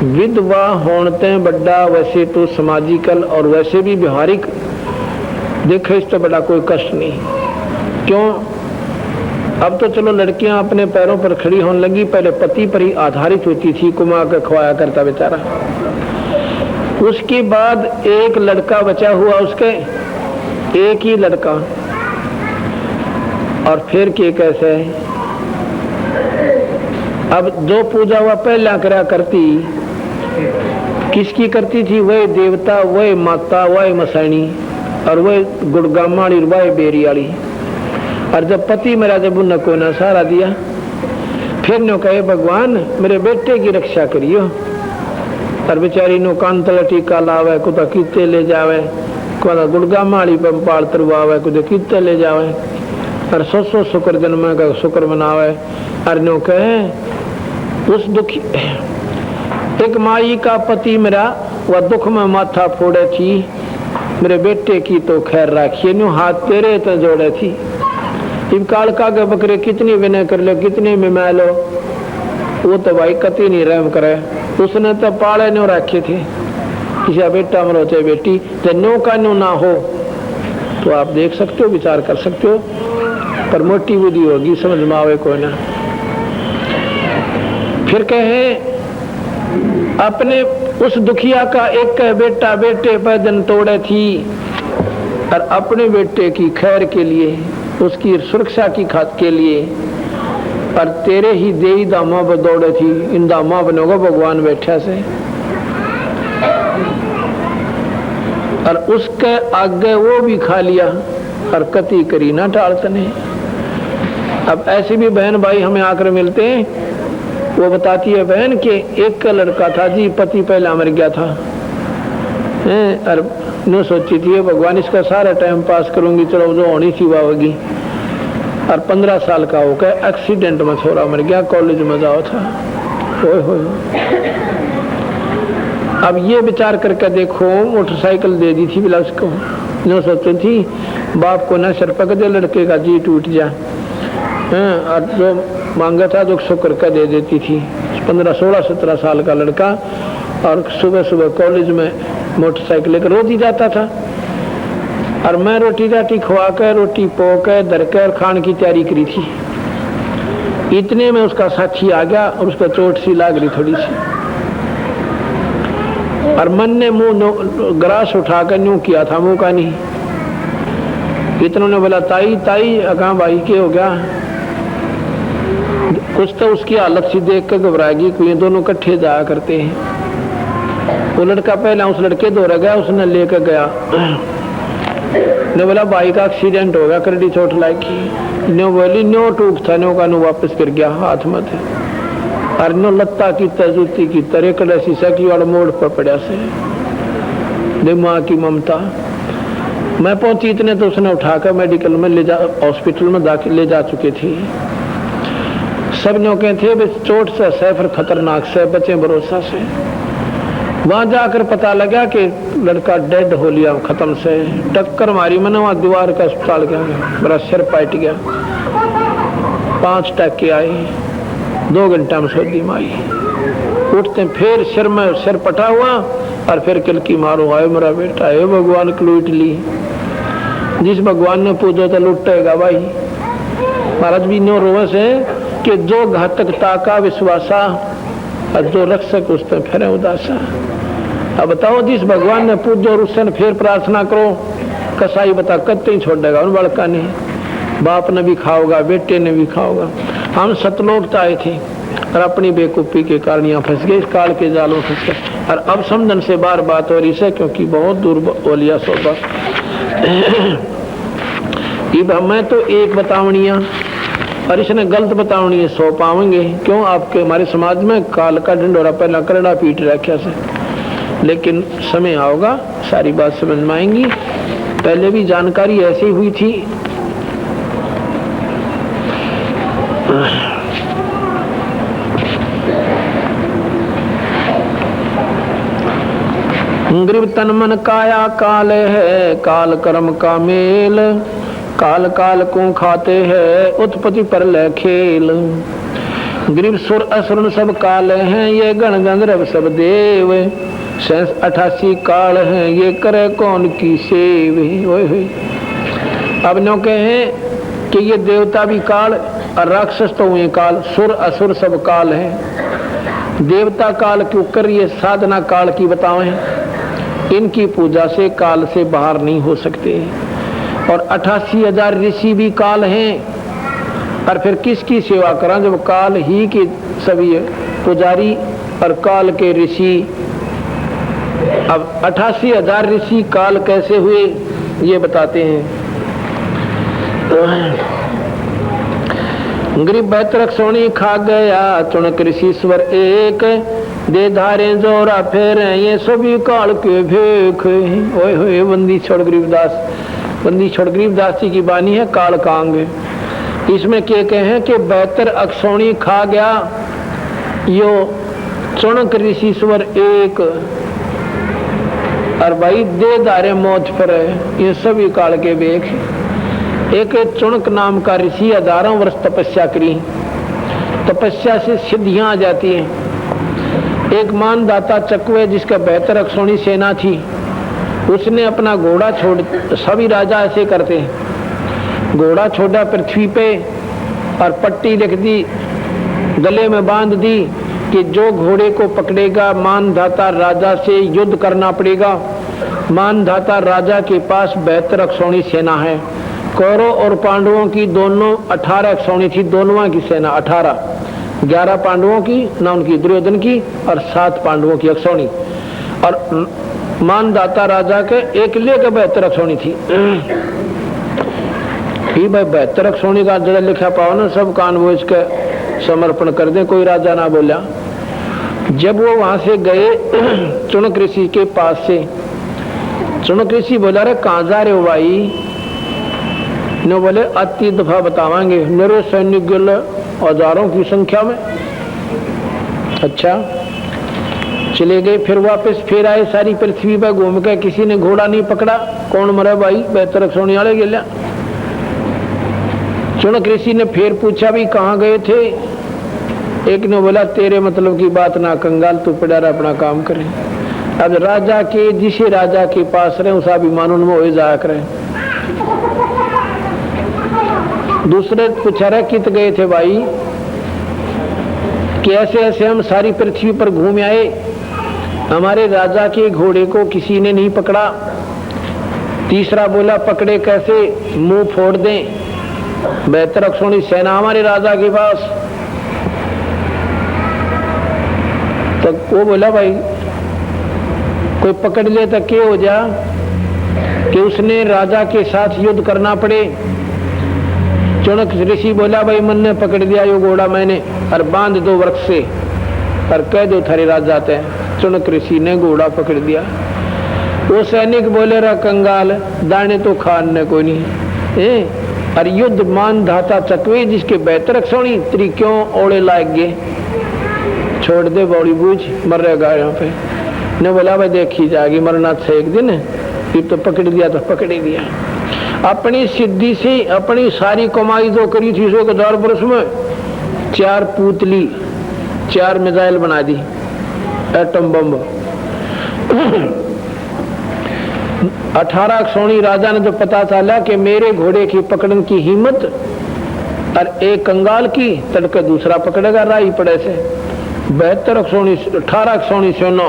विधवा होने बड़ा वैसे तो समाजिकल और वैसे भी व्यवहारिक देखे इससे बड़ा कोई कष्ट नहीं। क्यों? अब तो चलो लड़कियां अपने पैरों पर खड़ी होने लगी, पहले पति पर ही आधारित होती थी, कुमा के खवाया करता बेचारा। उसके बाद एक लड़का बचा हुआ उसके, एक ही लड़का, और फिर के कैसे अब जो पूजा वह पहला करा करती, किसकी करती थी? वह देवता, वह माता, वह मसाणी और वह गुड़गामाड़ी, वह बेरियाली। और जब पति मेरा जब उन को ना सहारा दिया, फिर नो कहे भगवान मेरे बेटे की रक्षा करियो। और बेचारी नो कान तले टीका लावे, कुछ कीते ले जावे, कुछ गुड़गामाड़ी पर पाल तरवावे, कुछ कीते ले जावे, और सो शुक्र जन्म का शुक्र मनावे। और नो कहे उस दुखी एक माई का पति मेरा वह दुख में माथा फोड़े थी, मेरे बेटे की तो खैर राखिए, न्यू हाथ तेरे तो जोड़े थी। इब कालका के बकरे कितनी विनय कर लो, कितनी मिमा लो, वो तो भाई कति नहीं रहम करे। उसने तो पाले न्यू रखे थे, किसी बेटा मरो चाहे बेटी, जब न्यू का न्यू ना हो तो आप देख सकते हो, विचार कर सकते हो, पर मोटी बुद्धि होगी, समझ में आवे कोई ना। फिर कहे अपने उस दुखिया का एक बेटा बेटे पैदन तोड़े थी, और अपने बेटे की खैर के लिए, उसकी सुरक्षा की खात के लिए, और तेरे ही देही दामा पर दौड़े थी। इन दामा बनोगा भगवान बैठा से, और उसके आगे वो भी खा लिया, और कति करी ना टालतने। अब ऐसे भी बहन भाई हमें आकर मिलते हैं, वो बताती है बहन कि एक का लड़का था जी, पति पहला मर गया था, और न सोची थी भगवान इसका सारा टाइम पास करूंगी, चलो जो होनी थी वह होगी। और 15 साल का होकर एक्सीडेंट में छोरा मर गया, कॉलेज में जाओ था। हो अब ये विचार करके देखो, मोटरसाइकिल दे दी थी बिलास को, न सोची थी बाप को न सर पक दे, लड़के का जी टूट जा, और जो मांगा था जो शुक्र का दे देती थी। 15, 16, 17 साल का लड़का, और सुबह सुबह कॉलेज में मोटरसाइकिल लेकर रोज ही जाता था। और मैं रोटी राटी खवा कर, रोटी पोकर दरकर खान की तैयारी करी थी। इतने में उसका साथी आ गया, और उसको चोट सी लाग रही थोड़ी सी, और मन ने मुंह ग्रास उठाकर न्यू किया था, मुंह का नहीं। इतनों ने बोला ताई ताई, अगा भाई के हो गया? कुछ तो उसकी हालत सी देख कर घबराएगी, कोई दोनों इकट्ठे जाया करते हैं। वो लड़का पहला उस लड़के दौड़ गया, उसने लेकर गया, ने बोला भाई का एक्सीडेंट हो गया, करड़ी चोट लागी। न्यो बोली न्यो टूक था, न्यो का नु वापस कर गया हाथ में थे, और नो लत्ता की जूती की तरह कड़े शीशा की वाला मोड़ पर पड़ा से दिमाग की ममता। मैं पहुंची इतने तो उसने उठाकर मेडिकल में ले जा, हॉस्पिटल में दाखिल ले जा चुके थे। सब न्यो कहते थे चोट से सैफर खतरनाक से बचे भरोसा से। वहां जाकर पता लगा कि लड़का डेड हो लिया, खत्म से टक्कर मारी मैंने, वहां दीवार का अस्पताल गया, मेरा सिर पाट गया, 5 टक्के आए, 2 घंटा में सोदी माई। उठते फिर सिर में सिर पटा हुआ, और फिर किलकी मारो, आए मेरा बेटा, आए भगवान की लूट ली। जिस भगवान ने पूजो तो लुटेगा भाई। महाराज भी नो रोवस है कि जो घातकता का विश्वासा, और जो रक्षक उस पर फिर उदासा। अब बताओ जिस भगवान ने पूजो और उससे फिर प्रार्थना करो, कसाई बता कत्ते ही छोड़ देगा उन बड़का ने, बाप ने भी खाओगा, बेटे ने भी खाओगा। हम सतलोक आए थे, और अपनी बेकूफी के कारण यहाँ फंस गए, इस काल के जालों फंस गए। और अब समझन से बार बात हो रही है, क्योंकि बहुत दूर बोलिया सोबा। मैं तो एक बतावनिया और इसने गलत बतावनी है 100 पावेंगे। क्यों? आपके हमारे समाज में काल का ढंडोरा पहला करड़ा पीट रखा से, लेकिन समय आओगा सारी बात समझ में आएंगी। पहले भी जानकारी ऐसी हुई थी। गरीब तन मन काया काल है, काल कर्म का मेल, काल काल को खाते हैं उत्पत्ति पर ले खेल। गरीब सुर असुर सब काल हैं, ये गण गंधर्व सब देव, 88 काल हैं, ये करे कौन की सेव। अब नो कहे कि ये देवता भी काल और राक्षस तो हुए काल, सुर असुर सब काल हैं। देवता काल क्यों कर, ये साधना काल की बताएं। इनकी पूजा से काल से बाहर नहीं हो सकते। और 88,000 ऋषि भी काल हैं। और फिर किसकी सेवा करें जब काल ही के सभी पुजारी और काल के ऋषि। अब 88,000 ऋषि काल कैसे हुए ये बताते हैं। गरीब बैतरक सोनी खा गया, चुनक ऋषिश्वर एक, दे धारे जोरा फेर, ये सभी काल के भेख। ओए होए बंदी छोड़ गरीबदास, बंदी छोड़ गरीबदास जी की बानी है काल कांग। इसमें क्या कहें कि बैतर अक्षौणी खा गया, यो चुनक ऋषिश्वर एक, और भाई दे धारे मौत पर है, ये सभी काल के भेख। एक चुनक नाम का ऋषि 1000 वर्ष तपस्या करी, तपस्या से सिद्धियां आ जाती हैं। एक मानदाता चकवे जिसका बेहतर अक्षौणी सेना थी, उसने अपना घोड़ा छोड़, सभी राजा ऐसे करते हैं, घोड़ा छोड़ा पृथ्वी पे और पट्टी लिख दी, गले में बांध दी कि जो घोड़े को पकड़ेगा मानधाता राजा से युद्ध करना पड़ेगा। मानधाता राजा के पास बेहतर अक्षौणी सेना है। कौरव और पांडवों की दोनों 18 अक्षौणी थी, दोनों की सेना 18, 11 पांडवों की ना उनकी दुर्योधन की और 7 पांडवों की अक्षौणी। और मानदाता राजा के एक लेके बेहतर अक्षौणी थी। भाई बेहतर अक्षौणी का जरा लिखा पाओ ना, सब कान वो इसके समर्पण कर दे, कोई राजा ना बोला। जब वो वहां से गए चुनक ऋषि के पास से, चुनक ऋषि बोला रे कहां जा रहे हो भाई? ने बोले अति दफा बतावांगे, मेरे सैनिक गिल हजारों की संख्या में। अच्छा चले गए, फिर वापस फिर आए, सारी पृथ्वी पर घूम के किसी ने घोड़ा नहीं पकड़ा। कौन मरा भाई? बेहतर सोने वाले गिला। चुनक ऋषि ने फिर पूछा भी कहाँ गए थे? एक ने बोला तेरे मतलब की बात ना कंगाल, तू पड़ा अपना काम करे। अब राजा के जिसे राजा के पास रहे उस अभिमान उनमें हो जाया करे। दूसरे पूछा रहे कित गए थे भाई? कि ऐसे ऐसे हम सारी पृथ्वी पर घूम आए, हमारे राजा के घोड़े को किसी ने नहीं पकड़ा। तीसरा बोला पकड़े कैसे, मुंह फोड़ दें, बेहतर अक्षौणी सेना हमारे राजा के पास। तो वो बोला भाई कोई पकड़ ले तो क्या हो जा कि उसने राजा के साथ युद्ध करना पड़े। चुनक ऋषि बोला भाई मन ने पकड़ लिया यो घोड़ा मैंने, और बांध दो वृक्ष से और कह दो थारे राजा आते हैं। चुनक ऋषि ने घोड़ा पकड़ दिया। वो सैनिक बोले रहा कंगाल, दाने तो खाने को नहीं। और युद्ध मान धाता चकवे जिसके बेहतर अक्षौणी त्री क्यों ओढ़े लाग गए, छोड़ दे बौड़ी बूझ मर रहेगा यहाँ पे। ने बोला भाई देखी जाएगी, मरना था एक दिन, फिर तो पकड़ दिया तो पकड़ ही दिया। अपनी सिद्धि से अपनी सारी कमाई जो करी थी 1,000 वर्ष में, 4 पुतली 4 मिसाइल बना दी, एटम बम। 18 अक्षौणी राजा ने तो पता चला कि मेरे घोड़े की पकड़ने की हिम्मत और एक कंगाल की, तड़के दूसरा पकड़ेगा राही पड़े से। 72 अक्षौणी 18 अक्षौणी सेना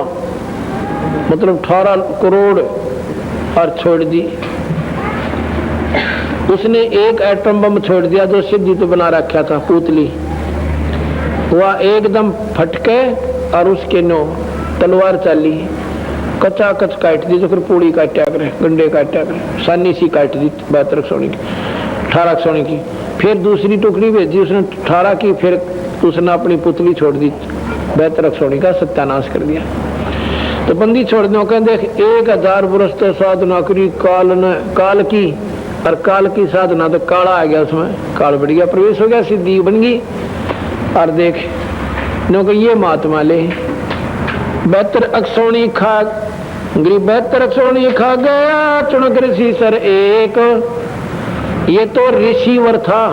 मतलब 18 करोड़ और छोड़ दी। उसने एक एटम बम छोड़ दिया जो सिद्धि तो बना रखा था पुतली, वह एकदम फटके और उसके नो तलवार चली, कच्चा कच काट दी, तो फिर पूड़ी काटा करे, गंडे काटा करे, सानी सी काट दी 72 सोनी की, 18 सोनी की। फिर दूसरी टुकड़ी भेजी उसने 18 की, फिर उसने अपनी पुतली छोड़ दी, बेहतर सोनी का सत्यानाश कर दिया। तो बंदी छोड़ दो, कहते देख 1000 वर्ष तो साधना करी काल की, और काल की साधना तो काला आ गया, उसमें काल बढ़ गया, प्रवेश हो गया, सिद्धि बन गई। और देख नो कि ये महात्मा ले बेहतर अक्सोनी खा गरीब, बेहतर अक्सोनी खा गया चुनक ऋषि सर एक। ये तो ऋषिवर था,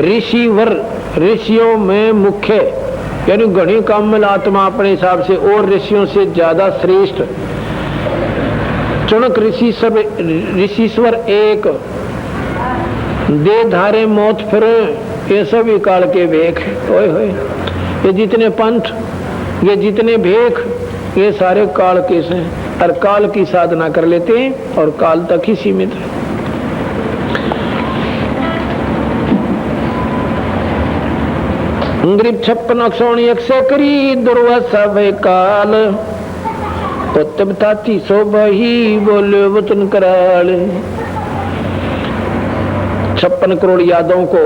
ऋषिवर ऋषियों में मुख्य, यानी घनी कामल आत्मा अपने हिसाब से, और ऋषियों से ज्यादा श्रेष्ठ। चुनक ऋषिश्वर एक, दे धारे मौत फिर, ये सभी काल के भेख। ओए होए, ये जितने पंथ, ये जितने भेख, ये सारे काल के हैं, और काल की साधना कर लेते हैं और काल तक ही सीमित है। गरीब 56 अक्षोणी 100 करी दुर्वासा भय काल, तब ताती सो बही बोले वचन कराल। 56 करोड़ यादों को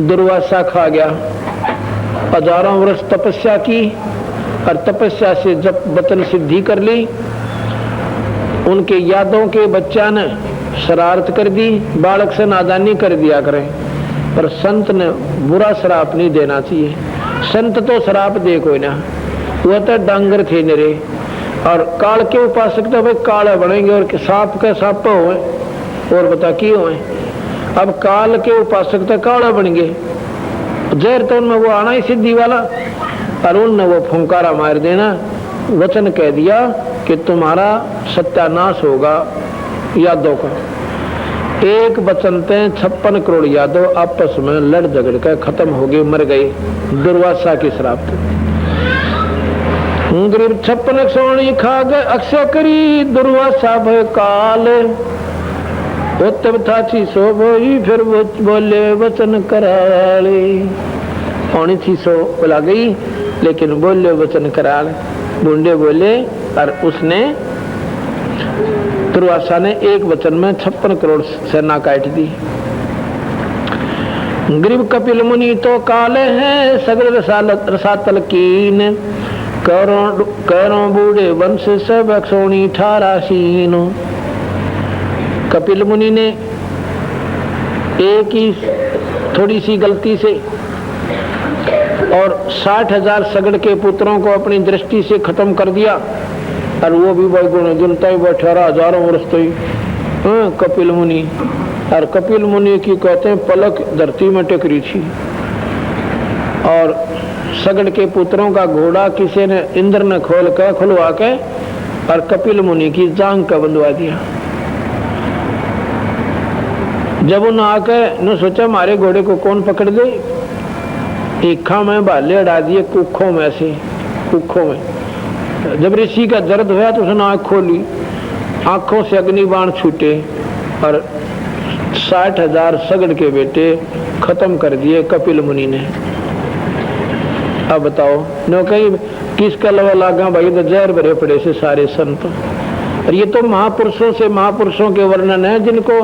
दुर्वासा खा गया, हजारों वर्ष तपस्या की, और तपस्या से जब वचन सिद्धि कर ली, उनके यादों के बच्चा ने शरारत कर दी, बालक से नादानी कर दिया करें, पर संत ने बुरा श्राप नहीं देना चाहिए। संत तो श्राप दे कोई ना, वह तो डांगर थे निरे, और काल के उपासक तो भाई काला बनेंगे, और सांप का सांप हुए, और बता की हुए। अब काल के उपासक तो काला बन गए, जहर तो उनमें वो आना ही सिद्धि वाला, और उनने वो फुंकारा मार देना, वचन कह दिया कि तुम्हारा सत्यानाश होगा यादों का। एक वचन ते 56 करोड़ यादव आपस में लड़ झगड़ कर खत्म हो गए, मर गए दुर्वासा के श्राप। गरीब 56 सोनी खा गए अक्षय करी दुर्वासा भय काल, तब थाची सो बोई फिर वो बोले वचन कराले। पौनी थी सो बुला गई, लेकिन बोले वचन कराल, बूंदे बोले, और उसने दुर्वासा ने एक वचन में 56 करोड़ सेना काट दी। गरीब कपिल मुनि तो काले हैं सगल रसातल कीन, करों बूढ़े वंश सब अक्षोणी 18 सीनो। कपिल मुनि ने एक ही थोड़ी सी गलती से और 60,000 सगड़ के पुत्रों को अपनी दृष्टि से खत्म कर दिया, और वो भी गुण जनता ही 18,000 वर्ष तो ही कपिल मुनि। और कपिल मुनि की कहते हैं पलक धरती में टकरी थी, और सगड़ के पुत्रों का घोड़ा किसी ने इंद्र ने खुलवा के और कपिल मुनि की जांग का बंधवा दिया। जब उन्हें आके न सोचा मारे घोड़े को कौन पकड़ दे, ईखा में भाले अड़ा दिए कुखों में से, कुखों में। जब ऋषि का दर्द हुआ तो उसने आंख खोली, आंखों से अग्निबाण छूटे, और 60,000 सगड़ के बेटे खत्म कर दिए कपिल मुनि ने। अब बताओ न कहीं किसका लवा लागा भाई, तो जहर भरे पड़े से सारे संत। और ये तो महापुरुषों से महापुरुषों के वर्णन है, जिनको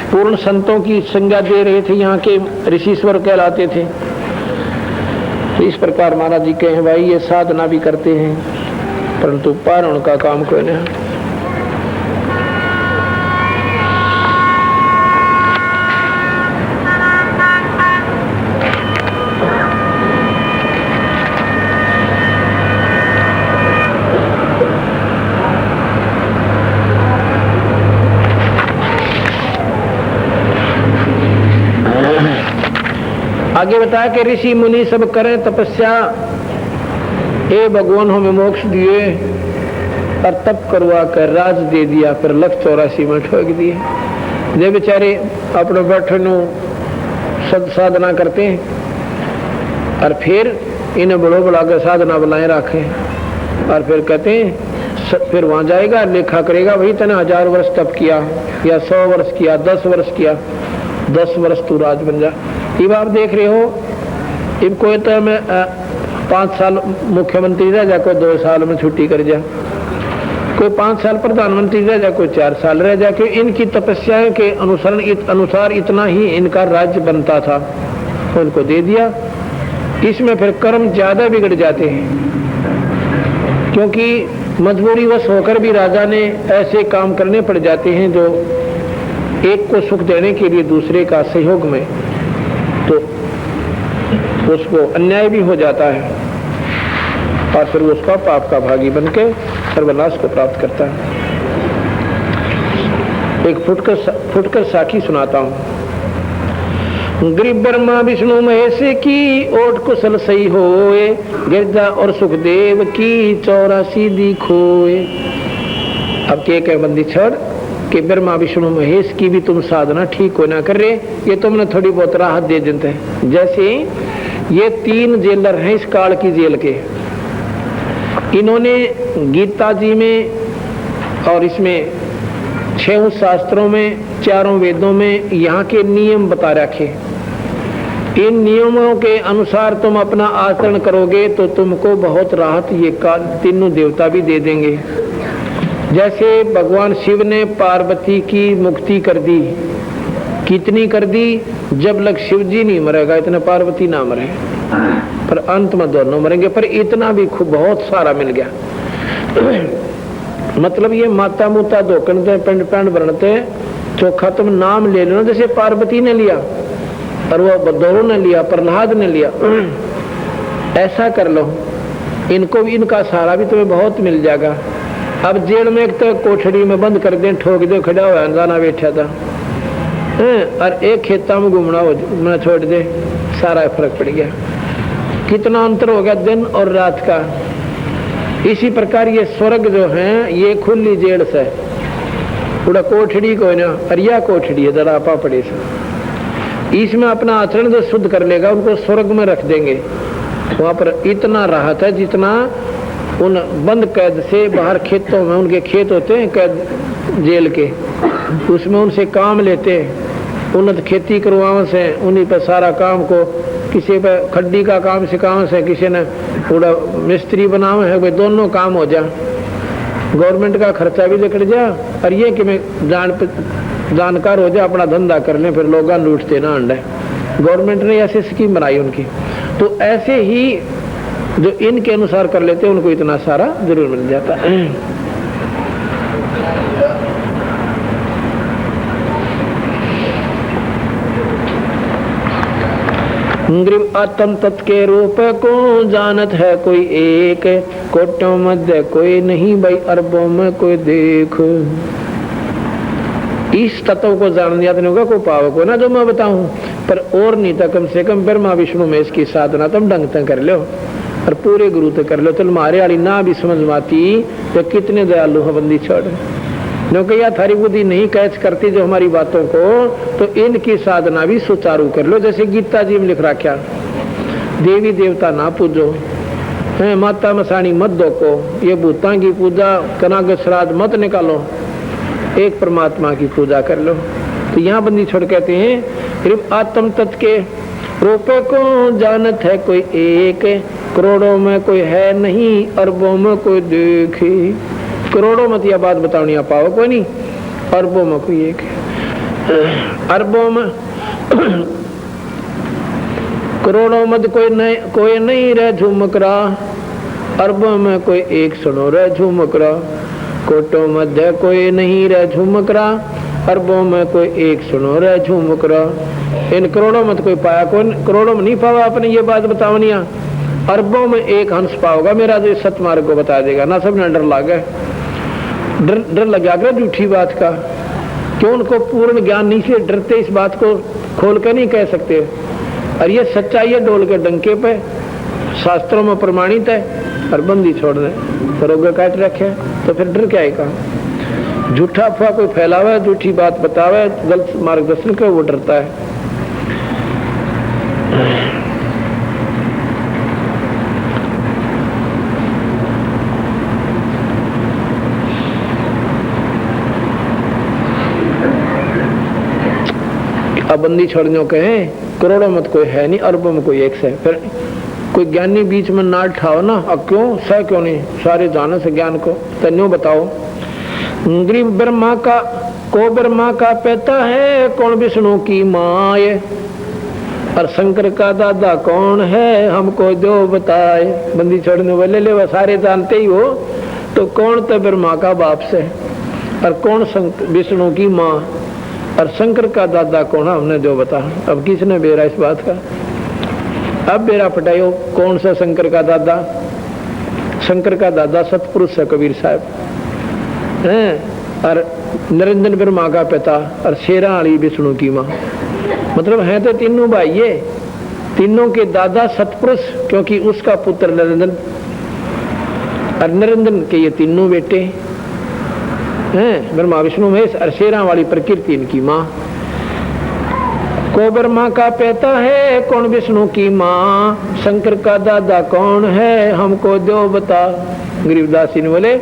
पूर्ण संतों की संज्ञा दे रहे थे, यहाँ के ऋषिश्वर कहलाते थे। तो इस प्रकार महाराज जी कहे भाई ये साधना भी करते हैं, परंतु पारण का काम कोई नहीं। आगे बताया कि ऋषि मुनि सब करें तपस्या, हे भगवान हमें मोक्ष दिए, और तप करवा कर राज दे दिया, फिर 184 में ठोक दिए। जे बेचारे अपने बैठन साधना करते हैं, और फिर इन्हें बड़ो बड़ा कर साधना बनाए रखे, और फिर कहते हैं फिर वहां जाएगा लेखा करेगा, भाई तने 1000 वर्ष तप किया या 100 वर्ष किया, 10 वर्ष किया, 10 वर्ष तू राज बन जा। अब आप देख रहे हो, अब कोई तो मैं 5 साल मुख्यमंत्री रह जा, कोई 2 साल में छुट्टी कर जा, कोई 5 साल प्रधानमंत्री रह जाए, कोई 4 साल रह जाए, क्योंकि इनकी तपस्याओं के अनुसार इतना ही इनका राज्य बनता था, उनको दे दिया। इसमें फिर कर्म ज्यादा बिगड़ जाते हैं, क्योंकि मजबूरीवश होकर भी राजा ने ऐसे काम करने पड़ जाते हैं जो एक को सुख देने के लिए दूसरे का सहयोग में, तो उसको अन्याय भी हो जाता है और फिर उसका पाप का भागी बनके सर्वनाश को प्राप्त करता है। एक फुटकर साखी सुनाता हूं। गरीब ब्रह्मा विष्णु महेश की ओट कुशल सही होए, गिरजा और सुखदेव की 84 दी खोए। अब के बंदी छोड़ कि ब्रह्मा विष्णु महेश की भी तुम साधना ठीक हो ना कर रहे, ये तुमने थोड़ी बहुत राहत दे देते हैं। जैसे ये 3 जेलर हैं इस काल की जेल के, इन्होंने गीता जी में और इसमें 6 शास्त्रों में, 4 वेदों में यहाँ के नियम बता रखे। इन नियमों के अनुसार तुम अपना आचरण करोगे तो तुमको बहुत राहत ये तीनों देवता भी दे देंगे। जैसे भगवान शिव ने पार्वती की मुक्ति कर दी, कितनी कर दी? जब लग शिव जी नहीं मरेगा इतना पार्वती ना मरे, पर अंत में दोनों मरेंगे, पर इतना भी खूब बहुत सारा मिल गया। मतलब ये माता मुता धोकन दे पिंड पिंड बनते चोखा तुम नाम ले लो, जैसे पार्वती ने लिया और वो दोनों ने लिया, प्रहलाद ने लिया, ऐसा कर लो। इनको भी इनका सहारा भी तुम्हें बहुत मिल जाएगा। अब जेल में एक तो कोठड़ी में बंद कर दे, ठोक दे, खड़ा हुआ जाना बैठा था, और एक खेता में घूमना छोड़ दे, सारा फर्क पड़ गया। कितना अंतर हो गया दिन और रात का। इसी प्रकार ये स्वर्ग जो है ये खुली जेल से पूरा कोठड़ी को ना, अरिया कोठड़ी है जरा पापड़ी से, इसमें अपना आचरण जो शुद्ध कर लेगा उनको स्वर्ग में रख देंगे। वहां पर इतना राहत है जितना उन बंद कैद से बाहर खेतों में, उनके खेत होते हैं कैद जेल के, उसमें उनसे काम लेते हैं, उन्नत खेती करवाने से, उन्हीं पर सारा काम को, किसी पे खड्डी का काम सिखाने से, किसी ने पूरा मिस्त्री बनावे है, वे दोनों काम हो जा, गवर्नमेंट का खर्चा भी निकल जा, और ये कि मैं जानकार हो जा, अपना धंधा कर ले, फिर लोग लूटते ना अंडे। गवर्नमेंट ने ऐसी स्कीम बनाई उनकी। तो ऐसे ही जो इनके अनुसार कर लेते हैं उनको इतना सारा जरूर मिल जाता है। ग्रीव आत्म तत् के रूप को जानत है कोई एक, कोटों मध्य कोई नहीं भाई अरबों में कोई देख। इस तत्व को जान दिया होगा को पाव को ना जो मैं बताऊं, पर और नहीं था कम से कम ब्रह्मा विष्णु में इसकी साधना तुम ढंग तक कर लो और पूरे गुरु तक कर लो। तो मारे वाली ना भी समझ में आती तो कितने दयालु है बंदी छोड़, क्योंकि यह थारी बुद्धि नहीं कैच करती जो हमारी बातों को, तो इनकी साधना भी सुचारू कर लो। जैसे गीता जी में लिख रखा, देवी देवता ना पूजो, माता मसाणी मत दो को, ये भूतां की पूजा कनाग श्राद्ध मत निकालो, एक परमात्मा की पूजा कर लो। तो यहाँ बंदी छोड़ कहते हैं सिर्फ आत्म तत्व के रूप को जानत है कोई एक, करोड़ों में कोई है नहीं अरबों में कोई देखे। करोड़ों मत यह बात बतानी पाओ कोई नहीं, अरबों में कोई एक है। अरबों में करोड़ों मत कोई नहीं रह झुमक रहा, अरबों में कोई एक सुनो रह झुमक रहा, कोटों मध्य कोई नहीं रह झुमक रहा, अरबों में कोई एक सुनो रह झुमक रहा। इन करोड़ों में तो कोई पाया, कौन करोड़ों में नहीं पावा आपने ये बात बताओ, अरबों में एक हंस पाओगा मेरा जो सतमार्ग को बता देगा ना। सबने डर लगा, डर लगा कर झूठी बात का, क्यों उनको पूर्ण ज्ञान नहीं, इसलिए डरते, इस बात को खोल कर नहीं कह सकते। और ये सच्चाई है डोल के डंके पे, शास्त्रों में प्रमाणित है, और बंदी छोड़ दे रोग काट रखे, तो फिर डर क्या है का? झूठा अफवाह कोई फैलावे, झूठी बात बतावे, गलत मार्गदर्शन करे, वो डरता है। अब बंदी छोड़ने को कहें करोड़ों मत कोई है नहीं, अरबों में कोई एक से, फिर कोई ज्ञानी बीच में ना ठाओ ना, अब क्यों सह क्यों नहीं, सारे जाने से ज्ञान को तन्यों बताओ। ग्रीव ब्रह्मा का को ब्रह्मा का पिता है, कौन विष्णु की माँ है, और शंकर का दादा कौन है, हमको जो बताए। बंदी छोड़ने वाले ले वह सारे जानते ही हो, तो कौन तो ब्रह्मा का बाप से, और कौन विष्णु की माँ, और शंकर का दादा कौन, हमने जो बता। अब किसने बेरा इस बात का? अब बेरा पटायो कौन सा शंकर का दादा? शंकर का दादा सतपुरुष है कबीर साहब हैं, और निरंजन ब्रह्मा का पिता, और शेरा वाली विष्णु की माँ। मतलब है तो तीनों भाई ये, तीनों के दादा सतपुरुष, क्योंकि उसका पुत्र निरंजन, और निरंजन के ये तीनों बेटे हैं, ब्रह्मा विष्णु महेश, और शेरा वाली प्रकृति इनकी माँ। को ब्रह्मा का पिता है, कौन विष्णु की माँ, शंकर का दादा कौन है, हमको जो बता। गरीबदास जी ने बोले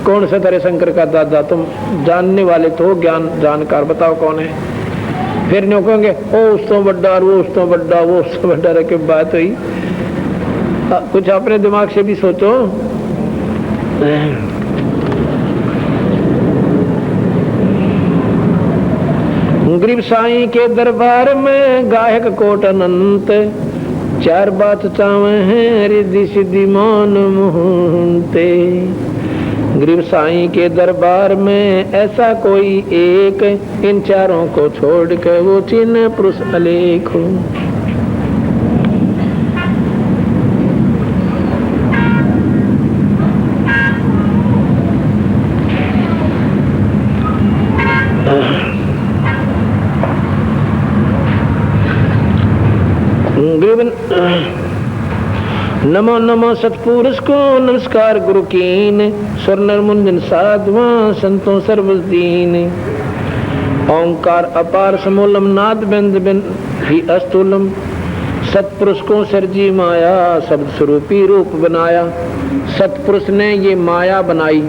कौन सा तेरे शंकर का दादा? तुम जानने वाले तो ज्ञान जानकार, बताओ कौन है। फिर न्यों कहेंगे ओ उस तो बड्डा, वो उस तो बड्डा, वो उस तो बड्डा, रखे बात हुई। कुछ अपने दिमाग से भी सोचो। गरीब साईं के दरबार में गायक कोट अनंत, चार बात चावे हैं रिद्धि सिद्धि मौन मोहनते। गरीब साईं के दरबार में ऐसा कोई एक, इन चारों को छोड़ के वो चिन्ह पुरुष अलेख हो। नमो नमो सतपुरुष को नमस्कार गुरु कीन, स्वर्णर मुंजन साधवा संतों सर्वदीन। ओंकार अपार समूलम नाद बिंद बिन ही अस्तुलम, सतपुरुष को सरजी माया शब्द स्वरूपी रूप बनाया। सतपुरुष ने ये माया बनाई,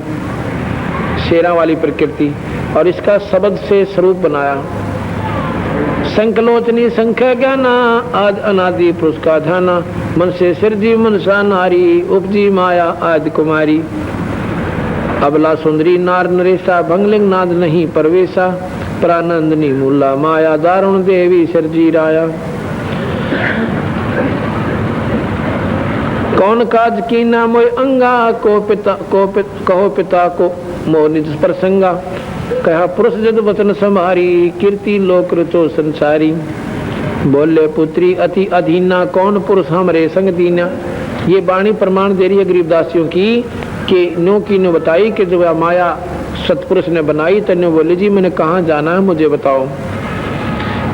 शेरा वाली प्रकृति, और इसका शब्द से स्वरूप बनाया। संकलोचनी संख्या ज्ञाना, आद अनादि पुरुष का ध्याना, मन से सिरजी मनसा नारी, उपजी माया आदि कुमारी। अबला सुंदरी नार नरेशा, भंगलिंग नाद नहीं परवेशा, प्रानंदनी मूला माया, दारुण देवी सिरजी राया। कौन काज की ना मोय अंगा, कहो पिता को मोह निज प्रसंगा। कहा पुरुष जद वचन समारी, कीर्ति लोक रचो संसारी। बोले पुत्री अति अधीना, कौन पुरुष हमरे संग दीना। ये वाणी प्रमाण दे रही है गरीबदासियों की, कि नो की ने बताई कि जो माया सतपुरुष ने बनाई, तो नो बोले जी मैंने कहाँ जाना है मुझे बताओ।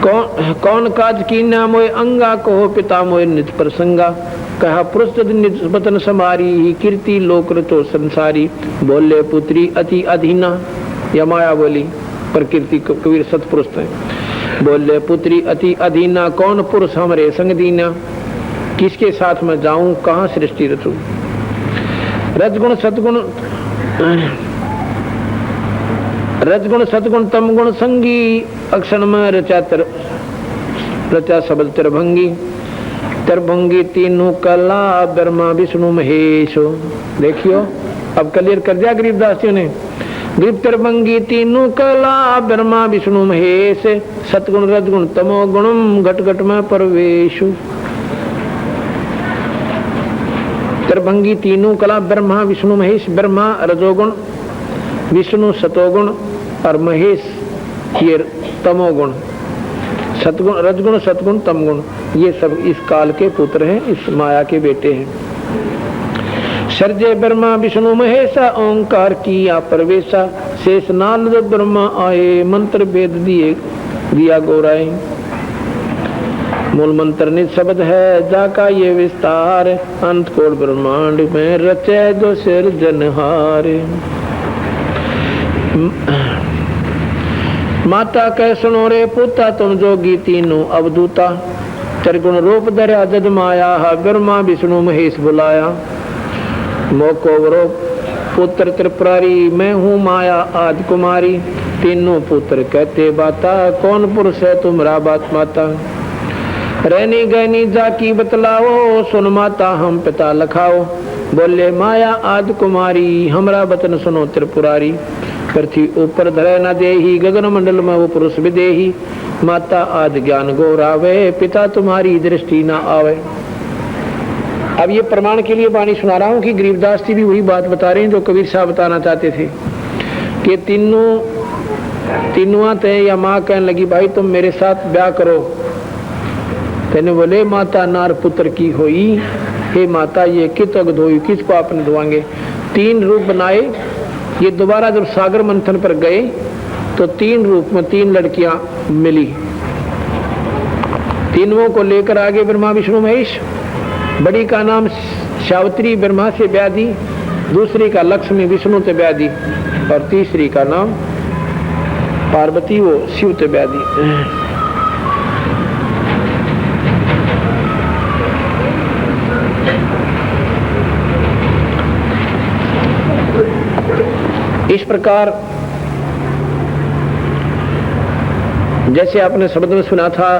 कौन काज की ना मोय अंगा, कहो पिता मोय निज प्रसंगा। कहा पुरुष जद निज वचन समारी, कीर्ति लोक रचो संसारी। बोले पुत्री अति अधीना, या माया बोली प्रकृति कबीर सतपुरुष थे। बोले पुत्री अति अधीना, कौन पुरुष हमरे संग दीना। किसके साथ में जाऊं, कहाँ सृष्टि रचूं। रजगुण सतगुण, रजगुण सतगुण तमगुण संगी, अक्षण में रचा शब्द त्रिभंगी। त्रिभंगी तीनों कला, ब्रह्मा विष्णु महेश। देखियो अब क्लियर कर दिया गरीबदासियों ने। गरीब त्रिभंगी तीनों कला, ब्रह्मा विष्णु महेश, सतगुण रजगुण तमो गुणम, घट घट में परवेश। त्रिभंगी तीनों कला, ब्रह्मा विष्णु महेश। ब्रह्मा रजोगुण, विष्णु सतोगुण, और महेश ये तमोगुण। सतगुण रजगुण सतगुण तमगुण, ये सब इस काल के पुत्र हैं, इस माया के बेटे हैं। सर्जे ब्रह्मा विष्णु महेशा, ओंकार किया परवेशा। शेष नारद ब्रह्मा आए, मंत्र वेद दिया गौराए। मूल मंत्र निज शब्द है, जाका ये विस्तार, अंत कोट ब्रह्मांड में रचे जो सिरजनहार। माता कह सुनो रे पुता, तुम जोगी तीनों अवधूता। त्रिगुण रूप धरा जद माया, ब्रह्मा विष्णु महेश बुलाया। मोको वरो पुत्र त्रिपुरारी, मैं हूँ माया आदि कुमारी। तीनों पुत्र कहते बाता, कौन पुरुष है तुम्हारा बात माता। रहनी गहनी जाकी बतलाओ, सुन माता हम पिता लखाओ। बोले माया आदि कुमारी, हमरा बचन सुनो त्रिपुरारी। पृथ्वी ऊपर धरे न देही, गगन मंडल में वो पुरुष विदेही। माता आदि ज्ञान गौरावे, पिता तुम्हारी दृष्टि न आवे। अब ये प्रमाण के लिए वाणी सुना रहा हूं कि गरीबदास जी भी वही बात बता रहे हैं जो कबीर साहब बताना चाहते थे कि तीनों ते या माँ कहने लगी भाई तुम मेरे साथ ब्याह करो। तेने बोले माता नार पुत्र की होई, हे माता ये कित अग धोई, किस पाप ने धोएंगे। 3 रूप बनाए। ये दोबारा जब सागर मंथन पर गए तो 3 रूप में 3 लड़कियां मिली। तीनों को लेकर आगे ब्रह्मा विष्णु महेश। बड़ी का नाम सावित्री ब्रह्मा से ब्याह दी, दूसरी का लक्ष्मी विष्णु से ब्याह दी और तीसरी का नाम पार्वती वो शिव से ब्याह दी। इस प्रकार जैसे आपने शब्द में सुना था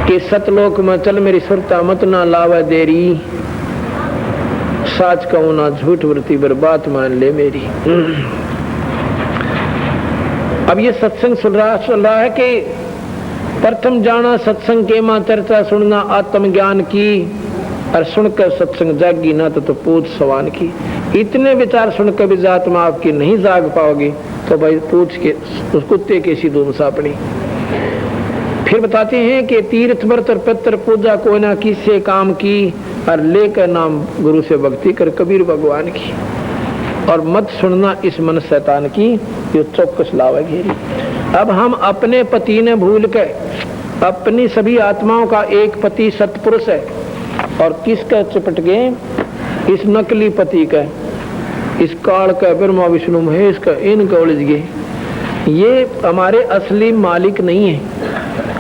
कि सतलोक में चल मेरी सुरता मत ना लावे देरी, साच कहूं ना झूठ वृत्ति बर्बाद मान ले मेरी। अब ये सत्संग सुन रहा है कि प्रथम जाना सत्संग के मां चर्चा सुनना आत्म ज्ञान की, और सुनकर सत्संग जागी ना तो पूछ सवान की। इतने विचार सुनकर भी आत्मा आपकी नहीं जाग पाओगी तो भाई पूछ के उस कुत्ते की सी धूम सापड़ी। फिर बताते हैं कि तीर्थ व्रत और पितर पूजा को ना किससे काम की, और लेकर नाम गुरु से भक्ति कर कबीर भगवान की। और मत सुनना इस मन शैतान की जो चौकस लावे घेरी। अब हम अपने पति ने भूल के अपनी सभी आत्माओं का एक पति सतपुरुष है और किसका चिपट गए, इस नकली पति का, इस काल का, ब्रह्मा विष्णु महेश का, इनका उलझ गए। ये हमारे असली मालिक नहीं है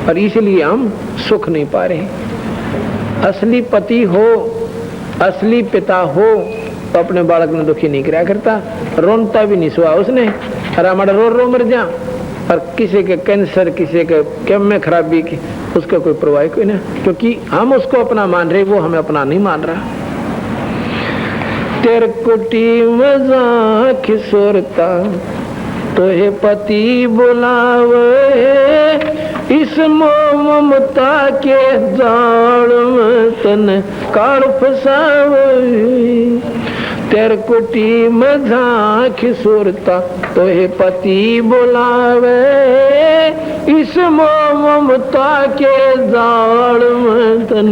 और इसलिए हम सुख नहीं पा रहे। असली पति हो, असली पिता हो तो अपने बालक ने दुखी नहीं कराया करता, रोनता भी नहीं सुहा उसने। अरे हमारा रो रो मर जा, और किसी के कैंसर, किसी के कैम में खराबी की उसका कोई परवाह कोई ना, क्योंकि हम उसको अपना मान रहे, वो हमें अपना नहीं मान रहा। तेर कुटी मजाक सुरता तो हे पति बुलावे, इस ममता के जाल में तन काल फसावे। तेर कुटी मजाक सुरता तो हे पति बुलावे, इस ममता के जाल में तन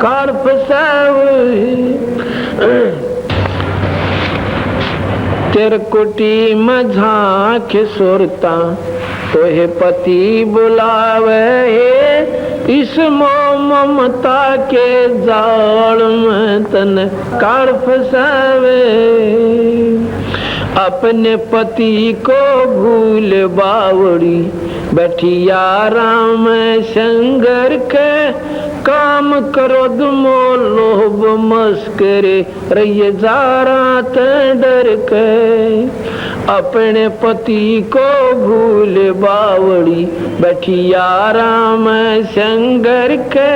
काल फसावे। तेर कुटी मझाक सुरता तो हे पति बुलावे, इस ममता के जाल में तन काल फसावे। अपने पति को भूल बावड़ी बैठिया राम संगर के, काम करो दुमो लोभ मस्करे रहिए जारा डर के। अपने पति को भूल बावड़ी बैठिया राम संगर के,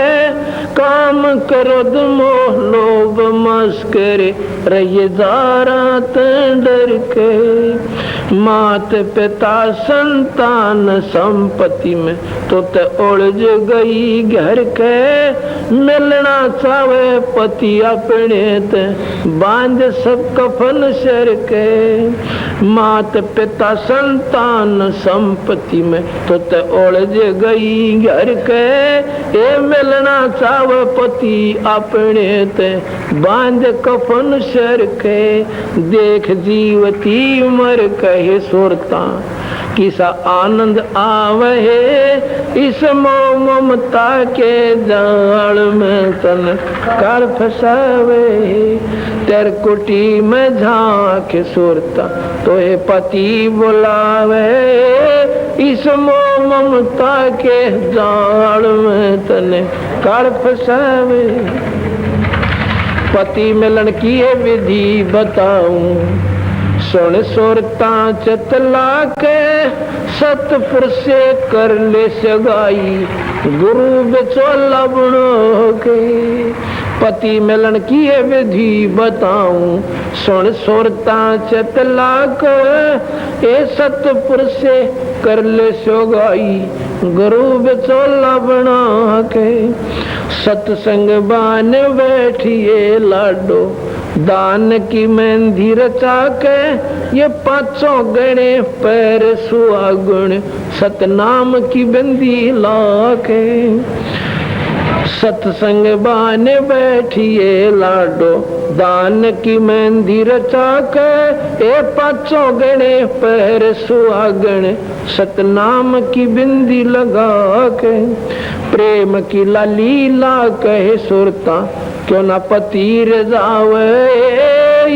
काम करो दुमो लोभ मस्करे रहिए जारा डर के। मात पिता संतान संपत्ति में तो ते उलझ गई घर के, मिलना चावे पति अपने ते बांध सब कफन सर के। मात पिता संतान संपत्ति में तो ते उलझ गई घर के, ए मिलना चावे पति अपने ते बांध कफन सर के। देख जीवती मर कहे सुरता किसा आनंद आवे, इस ममता के जाल में तन काल फसावे। तेर कुटी में झांक सुरता तो हे पति बुलावे, इस ममता के जाल में तन काल फसावे। पति मिलन की है विधि बताऊं, सुन सुरता चतला के सतपुर से कर ले सगाई, गुरु बिचौला बनो के। पति मिलन की है विधि बताऊं, सुन सुरता चतला कर ए सतपुर से कर ले सोगाई, गुरु बिचौला बना के। सत्संग बान बैठिए लाडो, दान की मेहंदी रचा के, ये पांचों गणे पैर सुहागुण, सतनाम की बंदी ला के। सत्संग बान बैठिए लाडो, दान की मेहंदी रचा के, ए पांचों गणे पैर सुहागण, सतनाम की बिंदी लगा के। प्रेम की लाली ला कहे सुरता, क्यों ना पति रजावे,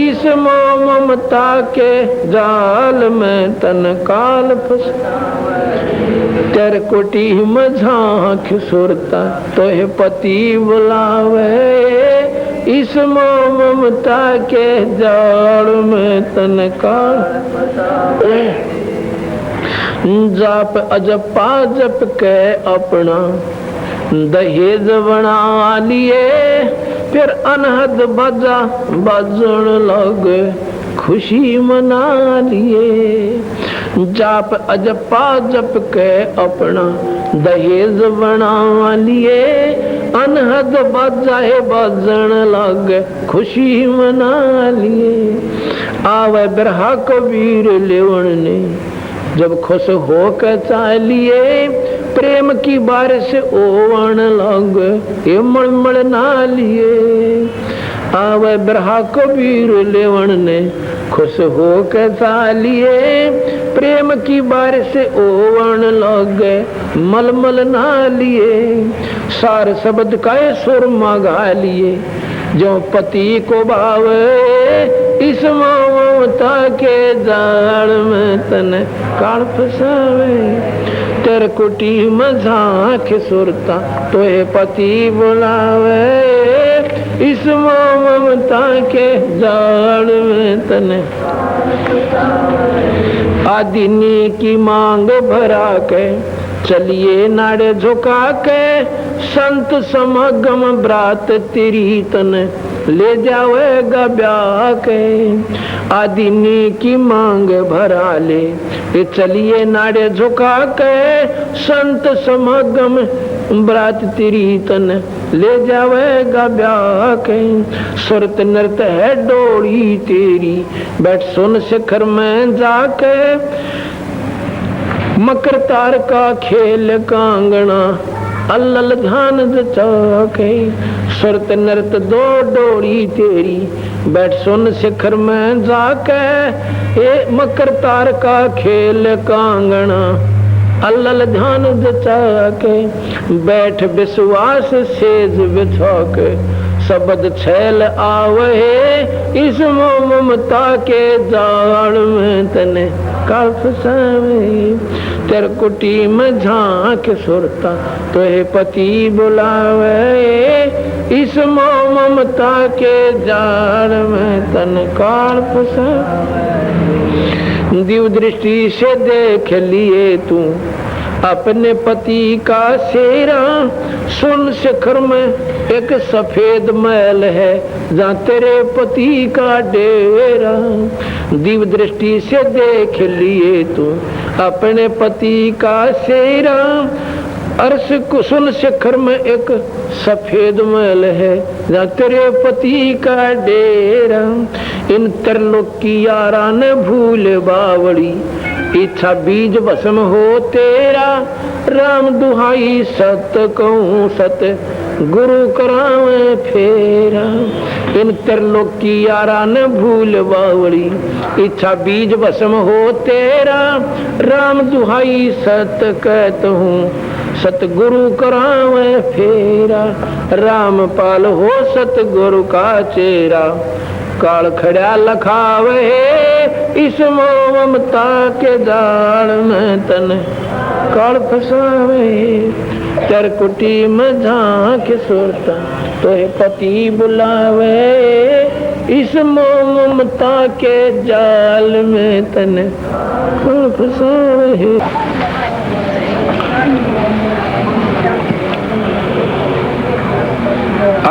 इस ममता के जाल में तन काल फंसावे। तेरे कोटी में झांक सुरता, तो है पति बुलावे, इस ममता के जाल में तन काल फंसावे। जाप अजपा जप के अपना दहेज बना लिए, फिर अनहद बाजा बाजन लगे, खुशी मना लिए। जाप अजपा जप के अपना दहेज बना लिए, अनहद बाजा बाजन लगे, खुशी मना लिए। आवे बिरहा कबीर लेवन ने, जब खुश होकर चालिए, प्रेम की बारिश ओवन लग, ये मलमल ना लिए। आवे बिरहा कबीर लेवन ने, खुश होकर चालिए, प्रेम की बारिश ओवन लग, मलमल ना लिए। सार शब्द का सुर मगा लिए, जो पति को भावे, इस ममता के जाल में तन काल फसावे। तेरे कुटी में झांक सुरता, तो ये पति बुलावे, इस ममता के जाल में तन। आदिनी की मांग भरा के, चलिए नाड़े झुका के, संत समागम ब्रात तेरी तन ले जावेगा ब्याह के। आदिनी की मांग भरा ले, चलिए नाड़े झुका के, संत समागम ब्रात तेरी तन ले जावेगा ब्याह के। सुरत नृत है डोली तेरी, बैठ सुन शिखर में जाके, मकर तार का खेल कांगना, अल्लल ध्यान जचाके। सुरत नृत दो डोरी तेरी, बैठ सुन शिखर में जाके, ए मकर तार का खेल कांगना, अल्लल ध्यान जचाके। बैठ विश्वास सेज बिछाके, शब्द छैल आवे, इस ममता के जाल में तने काल फसावे। तेरे कुटी में झांक सुरता, तो हे पति बुलावे, इस ममता के जाल में तन काल फसावे। दिव्य दृष्टि से देख लिए तू अपने पति का सेरा, सुन शिखर में एक सफेद महल है, जहाँ तेरे पति का डेरा। दिव्य दृष्टि से देख लिए तू अपने पति का सेरा, अर्श कुसुल शिखर में एक सफेद महल है, जहाँ तेरे पति का डेरा। इन त्रिलोक की यारा ने भूल बावड़ी, इच्छा बीज भस्म हो तेरा। राम दुहाई सत कहूँ सत, गुरु करावे फेरा। इन त्रिलोक की यारा ने भूल बावड़ी, इच्छा बीज भस्म हो तेरा। राम दुहाई सत कहत हूँ, सतगुरु करावे फेरा। राम पाल हो सतगुरु का चेरा, काल खड़ा लखावे, इस ममता के जाल में तन काल फसावे। तरकुटी में झांक सोता, तो पति बुलावे, इस ममता के जाल में तन काल फसावे।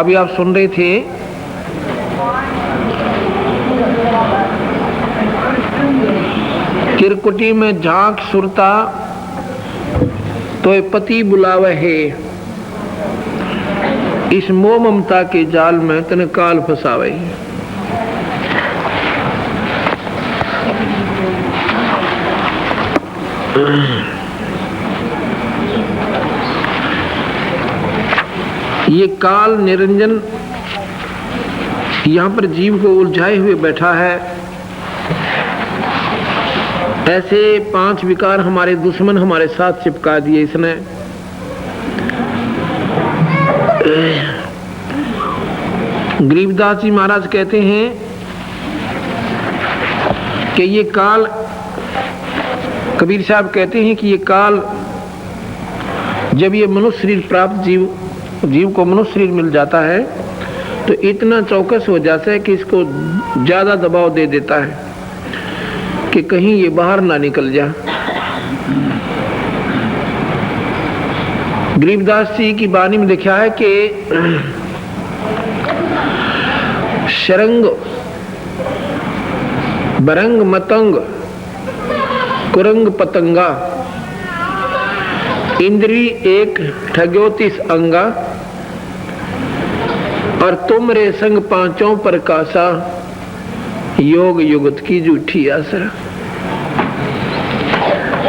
अभी आप सुन रहे थे किरकुटी में झांक सुरता तो पति बुलावे है, इस मोह ममता के जाल में तने काल फसावे। ये काल निरंजन यहां पर जीव को उलझाए हुए बैठा है। ऐसे 5 विकार हमारे दुश्मन हमारे साथ चिपका दिए इसने। गरीबदास जी महाराज कहते हैं कि ये काल, कबीर साहब कहते हैं कि ये काल जब ये मनुष्य शरीर प्राप्त जीव को मनुष्य शरीर मिल जाता है तो इतना चौकस हो जाता है कि इसको ज्यादा दबाव दे देता है कि कहीं ये बाहर ना निकल जा। गरीबदास जी की वाणी में लिखा है कि शरंग बरंग मतंग कुरंग पतंगा इंद्री एक ठग्योतिस अंगा और तुम रे संग पांचों प्रकाशा योग युगत की झूठी आसरा।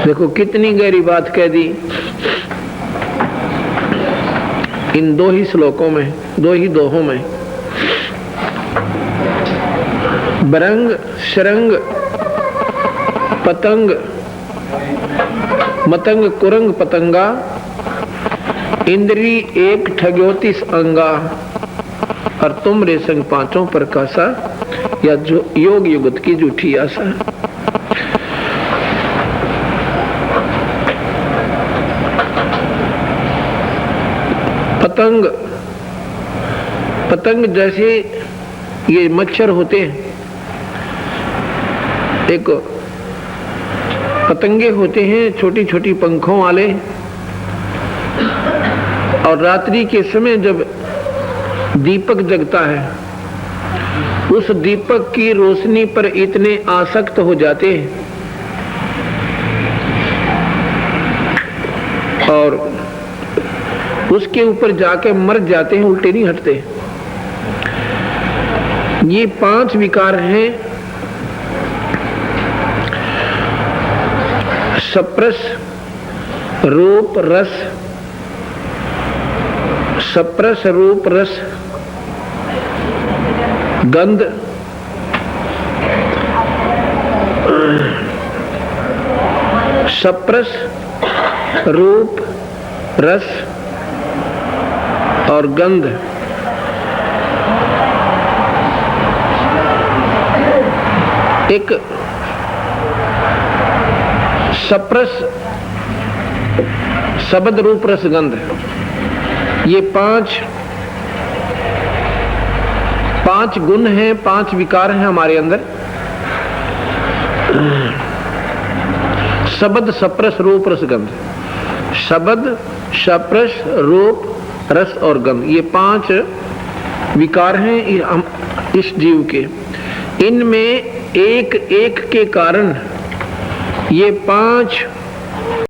देखो कितनी गहरी बात कह दी इन 2 ही श्लोकों में, 2 ही दोहों में। बरंग शरंग पतंग मतंग कुरंग पतंगा इंद्री एक ठग्योतिस अंगा और तुम रे संग पांचों प्रकाशा या जो योग युगत की झूठी आशा। पतंग जैसे ये मच्छर होते हैं, एक पतंगे होते हैं छोटी छोटी पंखों वाले, और रात्रि के समय जब दीपक जगता है उस दीपक की रोशनी पर इतने आसक्त हो जाते हैं और उसके ऊपर जाके मर जाते हैं, उल्टे नहीं हटते। ये 5 विकार हैं। सप्रस रूप रस, सप्रस रूप रस गंध, सप्रस रूप रस और गंध। एक सप्रस शब्द रूप रस गंध, ये 5 गुण हैं, 5 विकार हैं हमारे अंदर। शब्द सप्रस रूप रस गंध, शब्द सप्रस रूप रस और गंध, ये 5 विकार हैं इस जीव के। इनमें एक एक के कारण ये 5